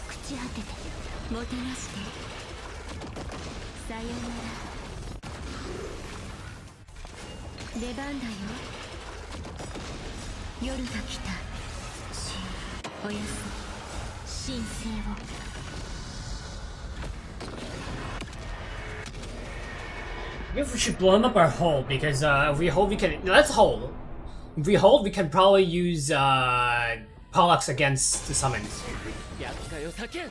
朽ち果ててもてなしてさよなら出番だよ夜が来たおやすみ神聖をIf we should blow him up or hold, because if we hold, we can. Let's hold. If we hold, we can probably use Pollux against the summons. 厄介を避けん。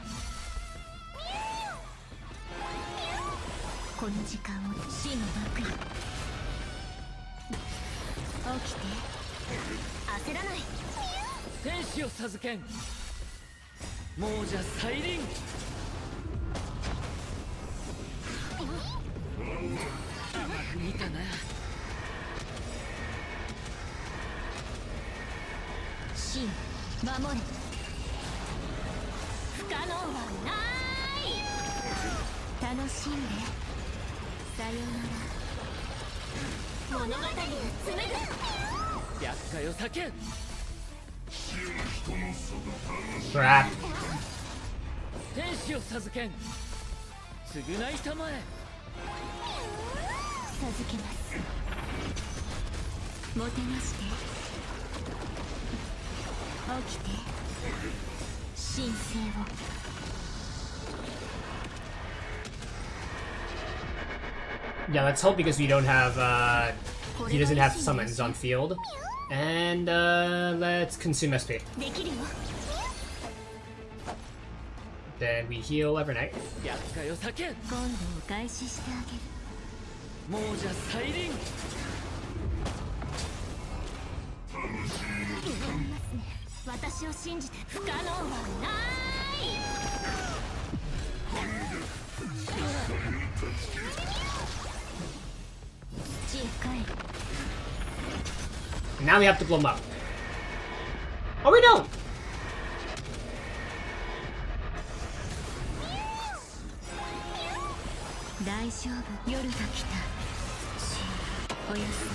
この時間を死の幕に起きて焦らない天使を授けん。もうじゃ再臨。甘く見たな。神守れ不可能はない楽しんでさよなら物語を紡ぐ厄介を避けん。 Crap. 天使を授けん。償いたまえ。授けますもてなして起きて神聖を Yeah, let's hope because we don't have. He doesn't have summons on field. And let's consume SP. できるよ Then we heal Evernight. 厄介を避けん。今度お返ししてあげるもうじゃ再臨。私を信じて不可能はない土へ帰る And now we have to blow him up. Oh, we don't! 大丈夫夜が来たおやすみ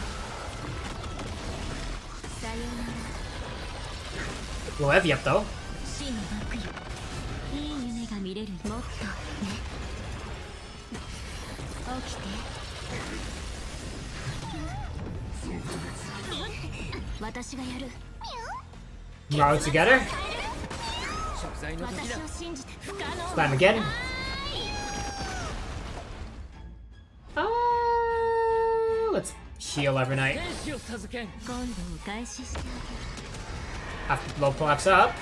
Blow heavy up though. 死の幕よいい夢が見れるもっとね起きて私がやる Row together. 食材の時だ私を信じて不可能 Slam again. Let's heal every night. 天使を授けん今度お返ししてあ Have to blow blocks up.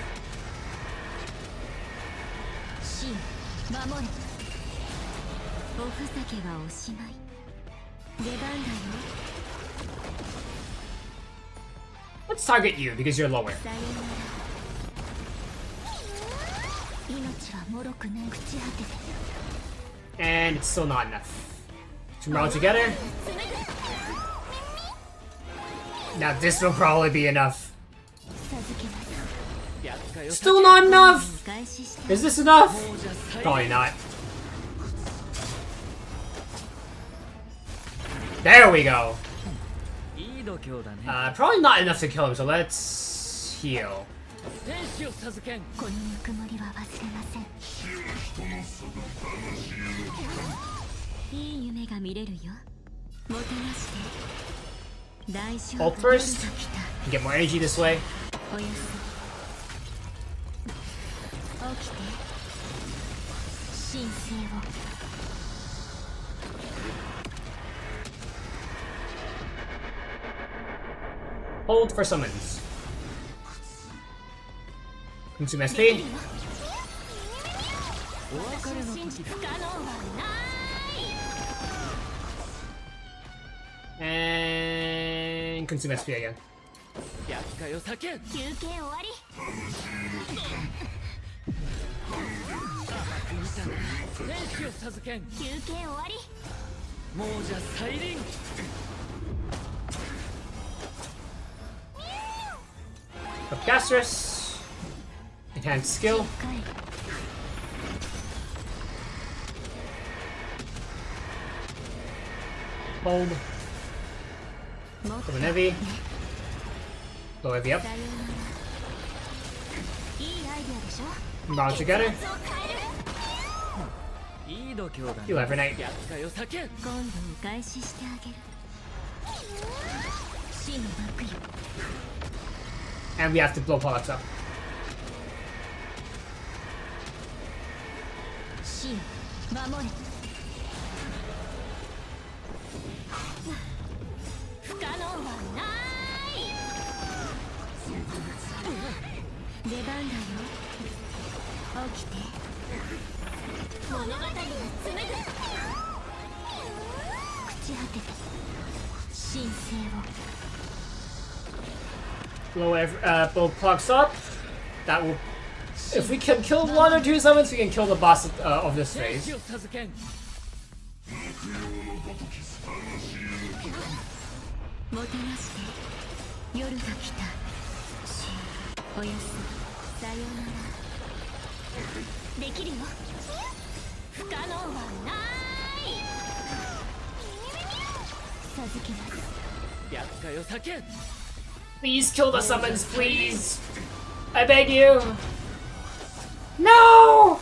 げる真守れおふざけはおしまい出番だよ Let's target you because you're lower. さよなら命はもろくね朽ち果てて And it's still not enough. To row together. Now this will probably be enough. 授けます 厄介を Still not お enough! 返しして Is this enough? もうじゃ最 Probably not. There we go. いい度胸だね Probably not enough to kill him, so let's heal. 天使を授けんこのぬくもりは忘れませんいい夢が見れるよもてなして大丈夫 Ult first. 夜が来た Get more energy this way. おやすみ起きて神聖を Hold for summons. Consume SP. お別れの信じ時だ不可能はない And consume SP again. 厄介を避けん休憩終わり天使を授けん休憩終わりもうじゃ再臨 Up Gastrus. Enhanced skill. 帰る Hold. もっと Summon heavy. Blow heavy up. さようならいいアイデアでしょ Row together. 結末を変えるいい度胸だね Heal every night. 厄介を避けん今度お返ししてあげる死の幕よ And we have to blow Pollux up. 死よ守れ不可能はない出番だよ起きて物語が紡ぐ朽ち果てて神聖を Blow Pollux up. That will. If we can kill one or two summons, we can kill the boss of this 天 phase. 使を授けんもてなして夜が来たおやすみさようならできるよ不可能はない授けます厄介を避けん Please kill the summons, please. I beg you. No.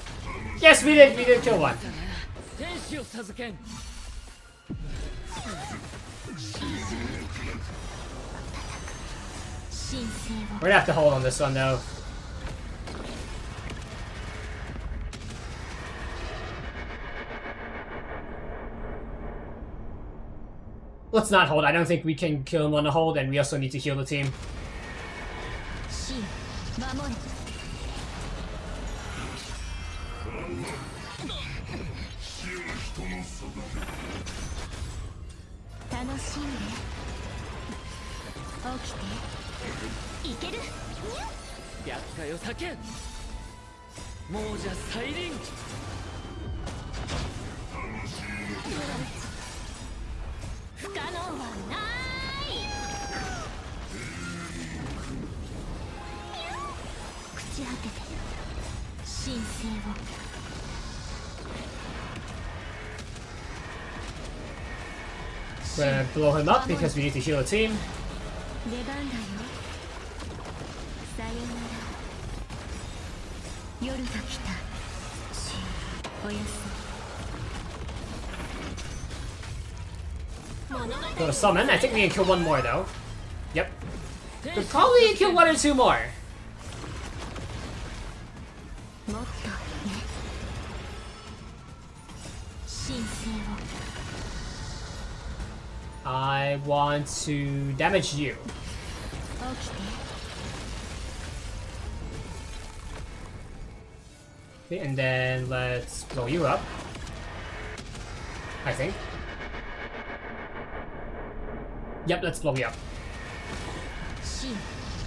Yes, we did. We did kill one. 天使を授けん 神聖を We're gonna have to hold on this one though. Let's not hold. I don't think we can kill him on the hold, and we also need to heal the team. 死よ守れ楽しんで起きていける厄介を避けんもうじゃ再臨不可能はない朽ち果てて神聖を We're gonna blow him up because we need to heal the team. 出番だよさよなら夜が来たおやすみ Go to summon. I think we can kill one more though. Yep. Could probably kill one or two more. もっとね神聖を I want to damage you. 起きて Okay, and then let's blow you up. I think. Yep, let's blow you up. 神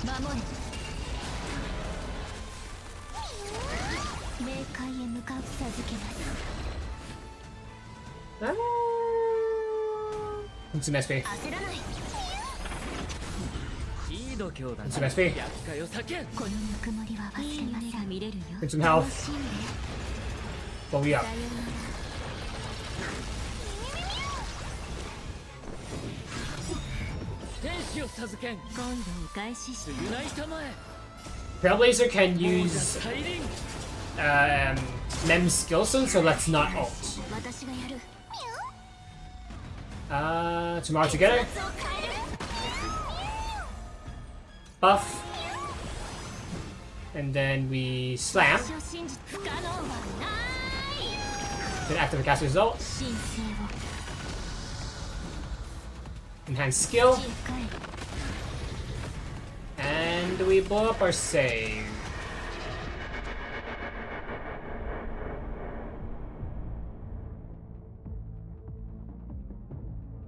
守れ冥界へ向かう授けます Consume SP. 焦らないいい度胸だな Consume SP. 厄介を避けんこのぬくもりは忘れません見れるよ Consume health. 楽しんで Blow you さ up. よなら 天使を授けん今度お返しして償いたまえ Trailblazer can 王者 use 大輪 Mem's skill soon, so let's not ult. 私がやる Tomorrow together. Buff. And then we slam. 私を信じ不可能はない Then activate caster's ult. 神聖を Enhance skill. しっかり And we blow up our save.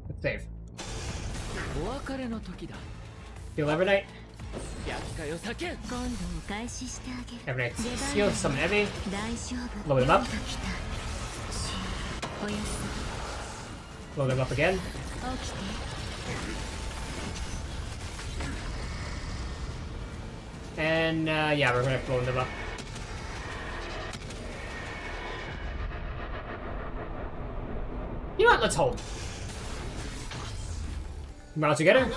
Let's save. お別れの時だ Heal every night. 厄介を避けん今度お返ししてあげ Every night heal, summon heavy. 大丈夫 Load him up. 夜が来たおやす Blow them up again. み起きて And yeah, we're gonna blow them up. You know what? Let's hold. We're all together.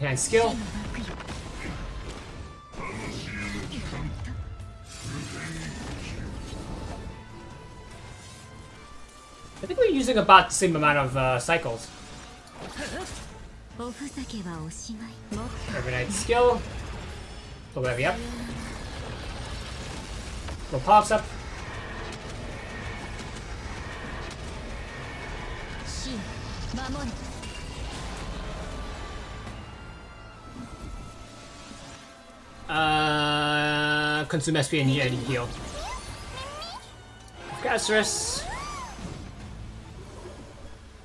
And skill. I think we're using about the same amount of cycles. おふざけはおしまいもっ Every night skill. Blow heavy up. Blow pops up. 神守れ Consume SP and heal. Casterus.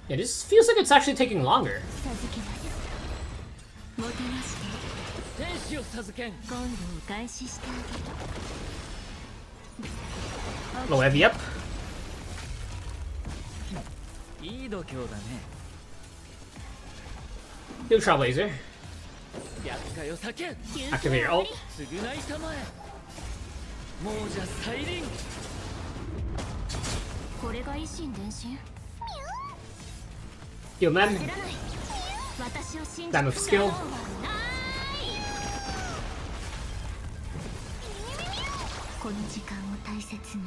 Yeah, this feels like it's actually taking longer. 授けますもてなして天使を授けん今度お返ししてあ Blow heavy up. いい度胸だね Heal Trailblazer. 厄介を避けん Activate your ult. 償いたまえ亡者大輪これが維新伝心 Heal Mem. 焦らない私を信じ Time of skill. この時間を大切に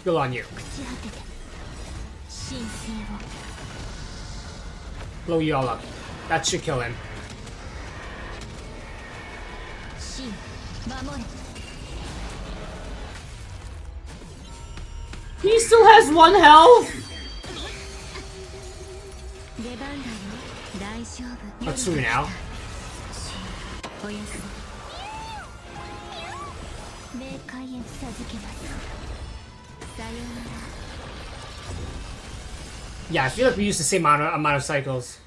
Heal on you. 朽ち果てて神聖を Blow you all up. That should kill him. 神守れ He still has 1 health! 出番だよ大丈夫 Let's do it now. おやすみ冥界へ授けますさよなら Yeah, I feel like we use the same amount of cycles.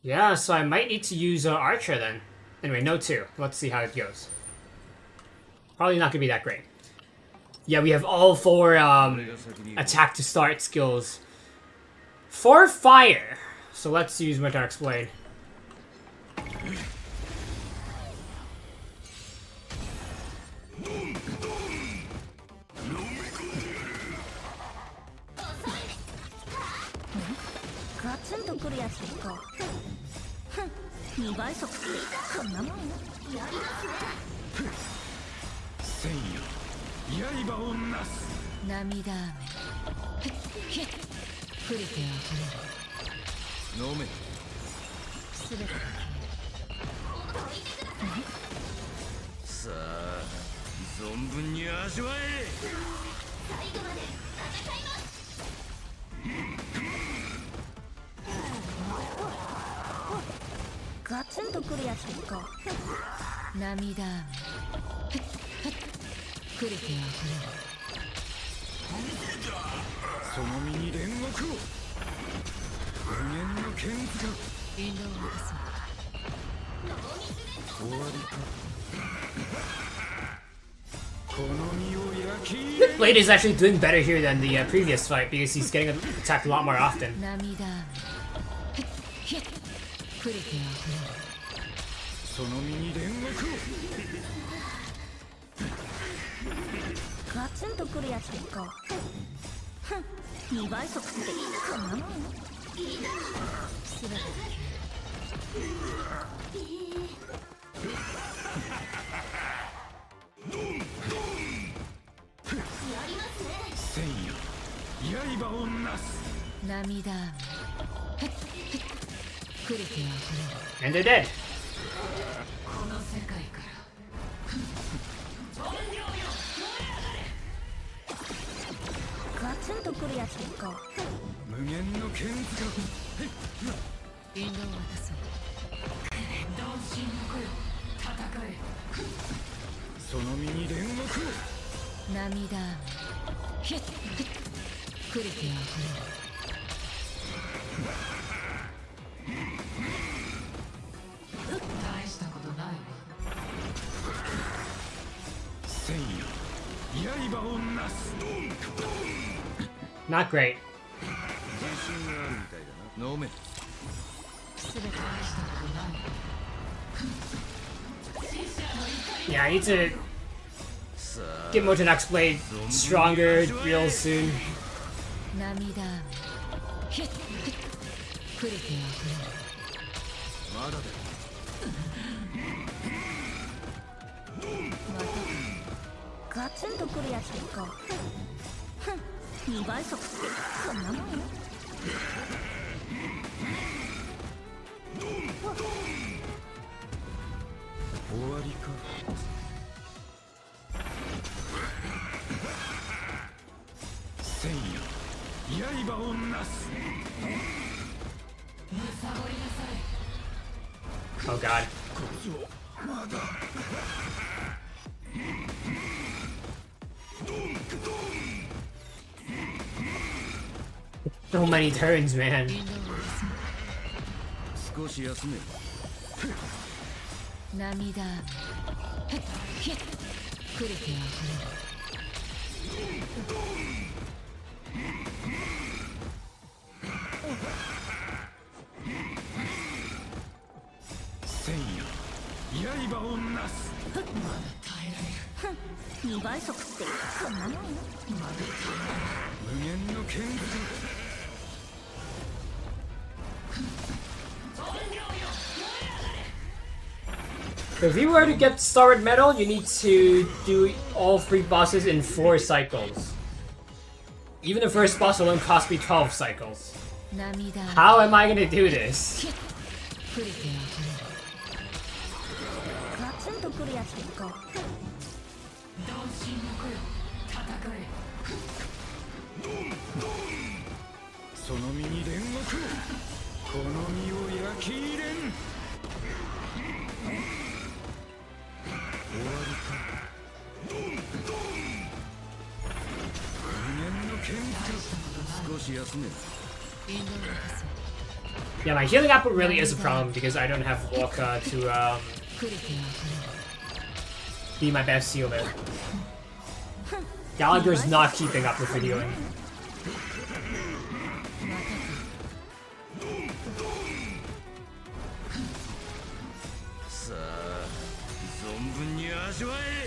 Yeah, so I might need to use Archer then. Anyway, no 2. Let's see how it goes. Probably not gonna be that great. Yeah, we have all 4 attack to start skills. For fire! So let's use my Dark Blade. とクリアしていこう。ふん、2倍速ってこんなもんよ。やりますね。千夜刃をなす。涙雨触れてあふれる。飲め。すべてさあ存分に味わえ。最後まで戦います。ガツンとクリアしていこう。涙雨触れてあふれる。その身に煉獄を。無限の剣塚。引導を渡そう。終わりか。この身を焼き入れ。 Blade is actually doing better here than the previous fight because he's getting attacked a lot more often. 涙雨触れてあふれる。その身に煉獄を。ガツンとクリアしていこう。ふん、2倍速ってこんなもんよ。すべて千夜刃をなす。涙雨触れてあふれる。 And they're dead. この世界からガツンとクリアしていこう。無限の剣塚。引導を渡そう。同心の子よ、戦え。その身に煉獄を。涙雨触れてあふれる。大したことないわ。千夜刃をなす。 Not great. 自信があるみたいだな。飲め。すべて大したことないわ。 Yeah, I need to さあ get Motonax Blade stronger real soon. 涙雨触れてあふれる。まだだ。またガツンとクリアしていこう。ふん、2倍速ってこんなもんよ。終わりか。千夜刃をなす。 Oh god. まだ。 So many turns, man. 少し休め。涙雨触れてあふれる。千夜刃をなす。まだ耐えられる。ふん、2倍速ってこんなもんよ。まだ耐無限の剣塚。 So if you were to get Starward Medal, you need to do all 3 bosses in 4 cycles. Even the first boss alone cost me 12 cycles. える。涙雨 How am I gonna do this? 触れてあふれる。ガツンとクリアしていこう。同心の子よ、戦え。その身に煉獄を。この身を焼き入れん。終わりか。無限の剣塚。少し休め。 引導を渡そう。 Yeah, my healing output really is a problem because I don't have Walker to 触れてあふれる。 be my best healer. Gallagher's not keeping up with the healing. さあ存分に味わえ。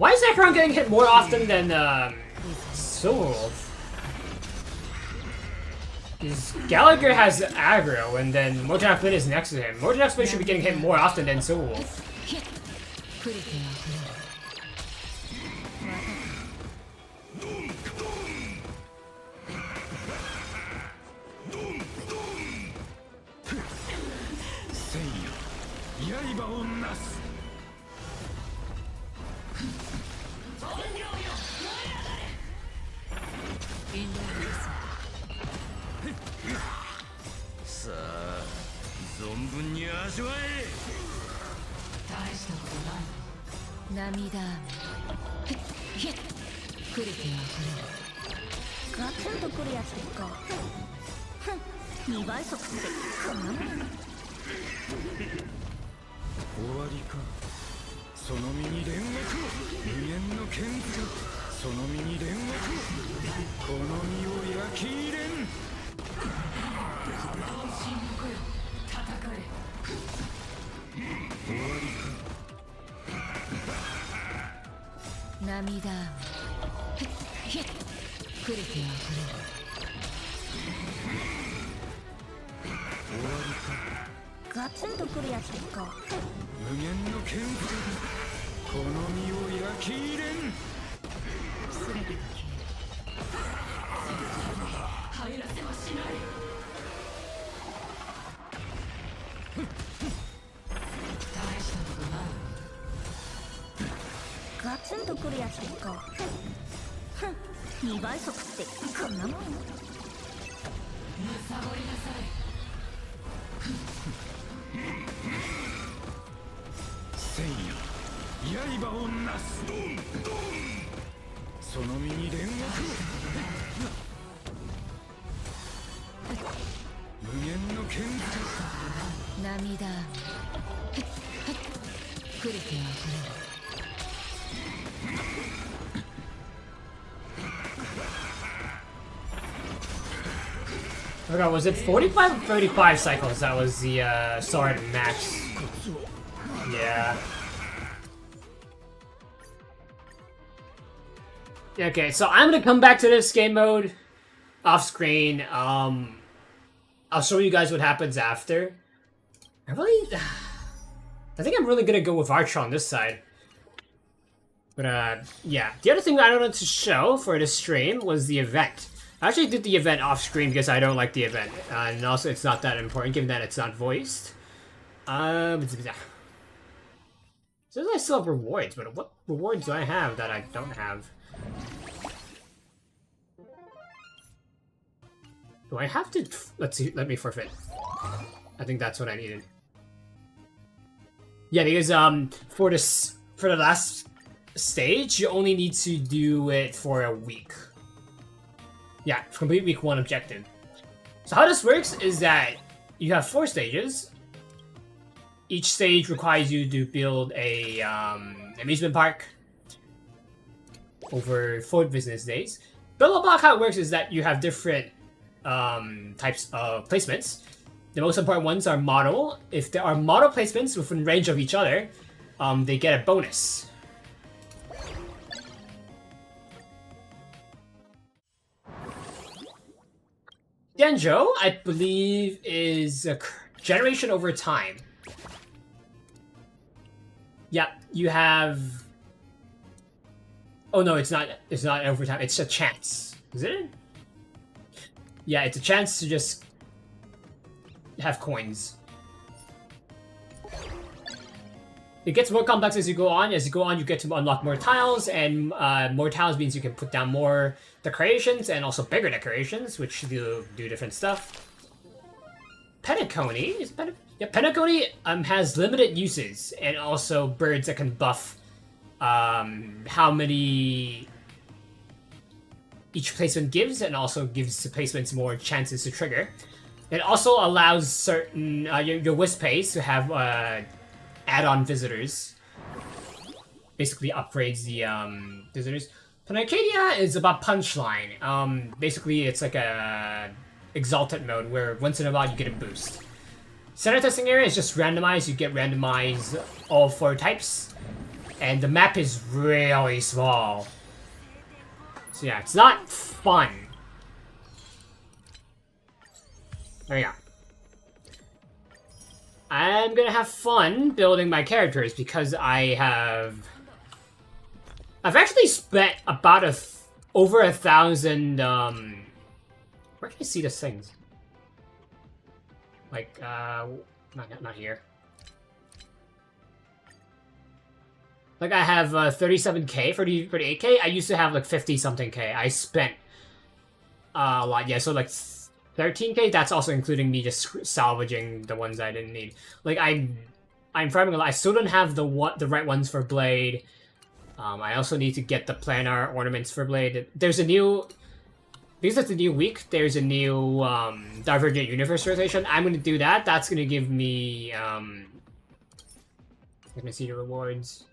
Why is Acheron getting hit more often than Soulwolf? Because Gallagher has aggro, and then Mojanak Flynn is next to him. Mojanak Flynn should be getting hit more often than Soulwolf. Oh god, was it 45 or 35 cycles that was the sword max? Yeah. Okay, so I'm gonna come back to this game mode off screen. I'll show you guys what happens after. I think I'm really gonna go with Archer on this side. But yeah. The other thing I wanted to show for this stream was the event. I actually did the event off screen because I don't like the event. And also it's not that important given that it's not voiced. So I still have rewards, but what rewards do I have that I don't have? Do I have to... Let's see, let me forfeit. I think that's what I needed. Yeah, because for the last stage, you only need to do it for a week. Yeah, complete week 1 objective. So how this works is that you have 4 stages. Each stage requires you to build a amusement park over 4 business days. Build block, how it works is that you have different types of placements. The most important ones are model. If there are model placements within range of each other, they get a bonus. Genjo, I believe, is a generation over time. Yeah, you have... Oh no, it's not over time, it's a chance. Is it? Yeah, it's a chance to just have coins. It gets more complex as you go on. As you go on, you get to unlock more tiles, and more tiles means you can put down more decorations, and also bigger decorations, which do different stuff. Penacony is Penacony has limited uses, and also birds that can buff how many each placement gives, and also gives the placements more chances to trigger. It also allows certain your Wisp Pace to have add-on visitors. Basically upgrades the visitors. Panacadia is about punchline. Basically it's like a exalted mode where once in a while you get a boost. Center testing area is just randomized. You get randomized all 4 types. And the map is really small. So yeah, it's not fun. There we go. I'm gonna have fun building my characters because I've actually spent about over 1,000, where can I see these things? Like, not here. Like, I have 37k, 38k. I used to have like 50-something k. I spent a lot, yeah, so like 13k, that's also including me just salvaging the ones I didn't need. Like, I'm farming a lot. I still don't have the right ones for Blade. I also need to get the planar ornaments for Blade. There's a new... Because it's a new week, there's a new Divergent Universe rotation. I'm going to do that. That's going to give me... Let me see the rewards.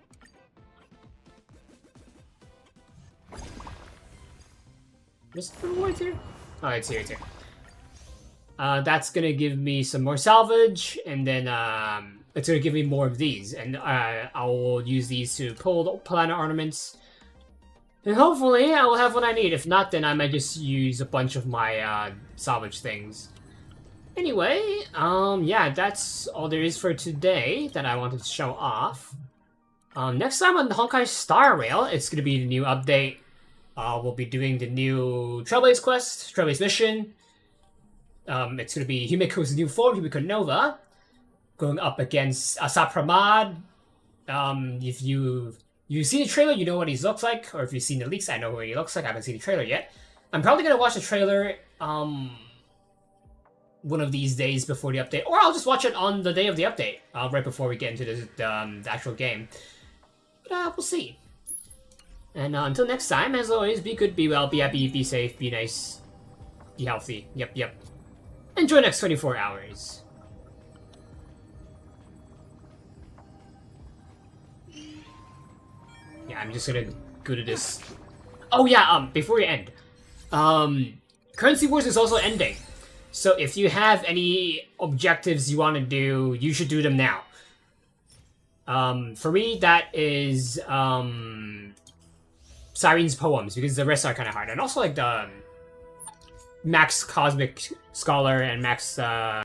Is the rewards here? Oh, it's here, it's here. That's going to give me some more salvage, and then it's going to give me more of these. And I'll use these to pull the planar ornaments. And hopefully I will have what I need. If not, then I might just use a bunch of my salvage things. Anyway, yeah, that's all there is for today that I wanted to show off. Next time on the Honkai Star Rail, it's going to be the new update. We'll be doing the new Trailblaze quest, Trailblaze mission. It's going to be Himiko's new form, Himiko Nova, going up against Asapramad. If you've seen the trailer, you know what he looks like. Or if you've seen the leaks, I know what he looks like. I haven't seen the trailer yet. I'm probably going to watch the trailer one of these days before the update. Or I'll just watch it on the day of the update, right before we get into the actual game. But we'll see. And until next time, as always, be good, be well, be happy, be safe, be nice, be healthy. Yep. Enjoy the next 24 hours. Yeah, I'm just gonna go to this. Oh yeah, before we end, Currency Wars is also ending. So if you have any objectives you want to do, you should do them now. For me, that is Siren's Poems, because the rest are kind of hard. And also like the Max Cosmic Scholar and Max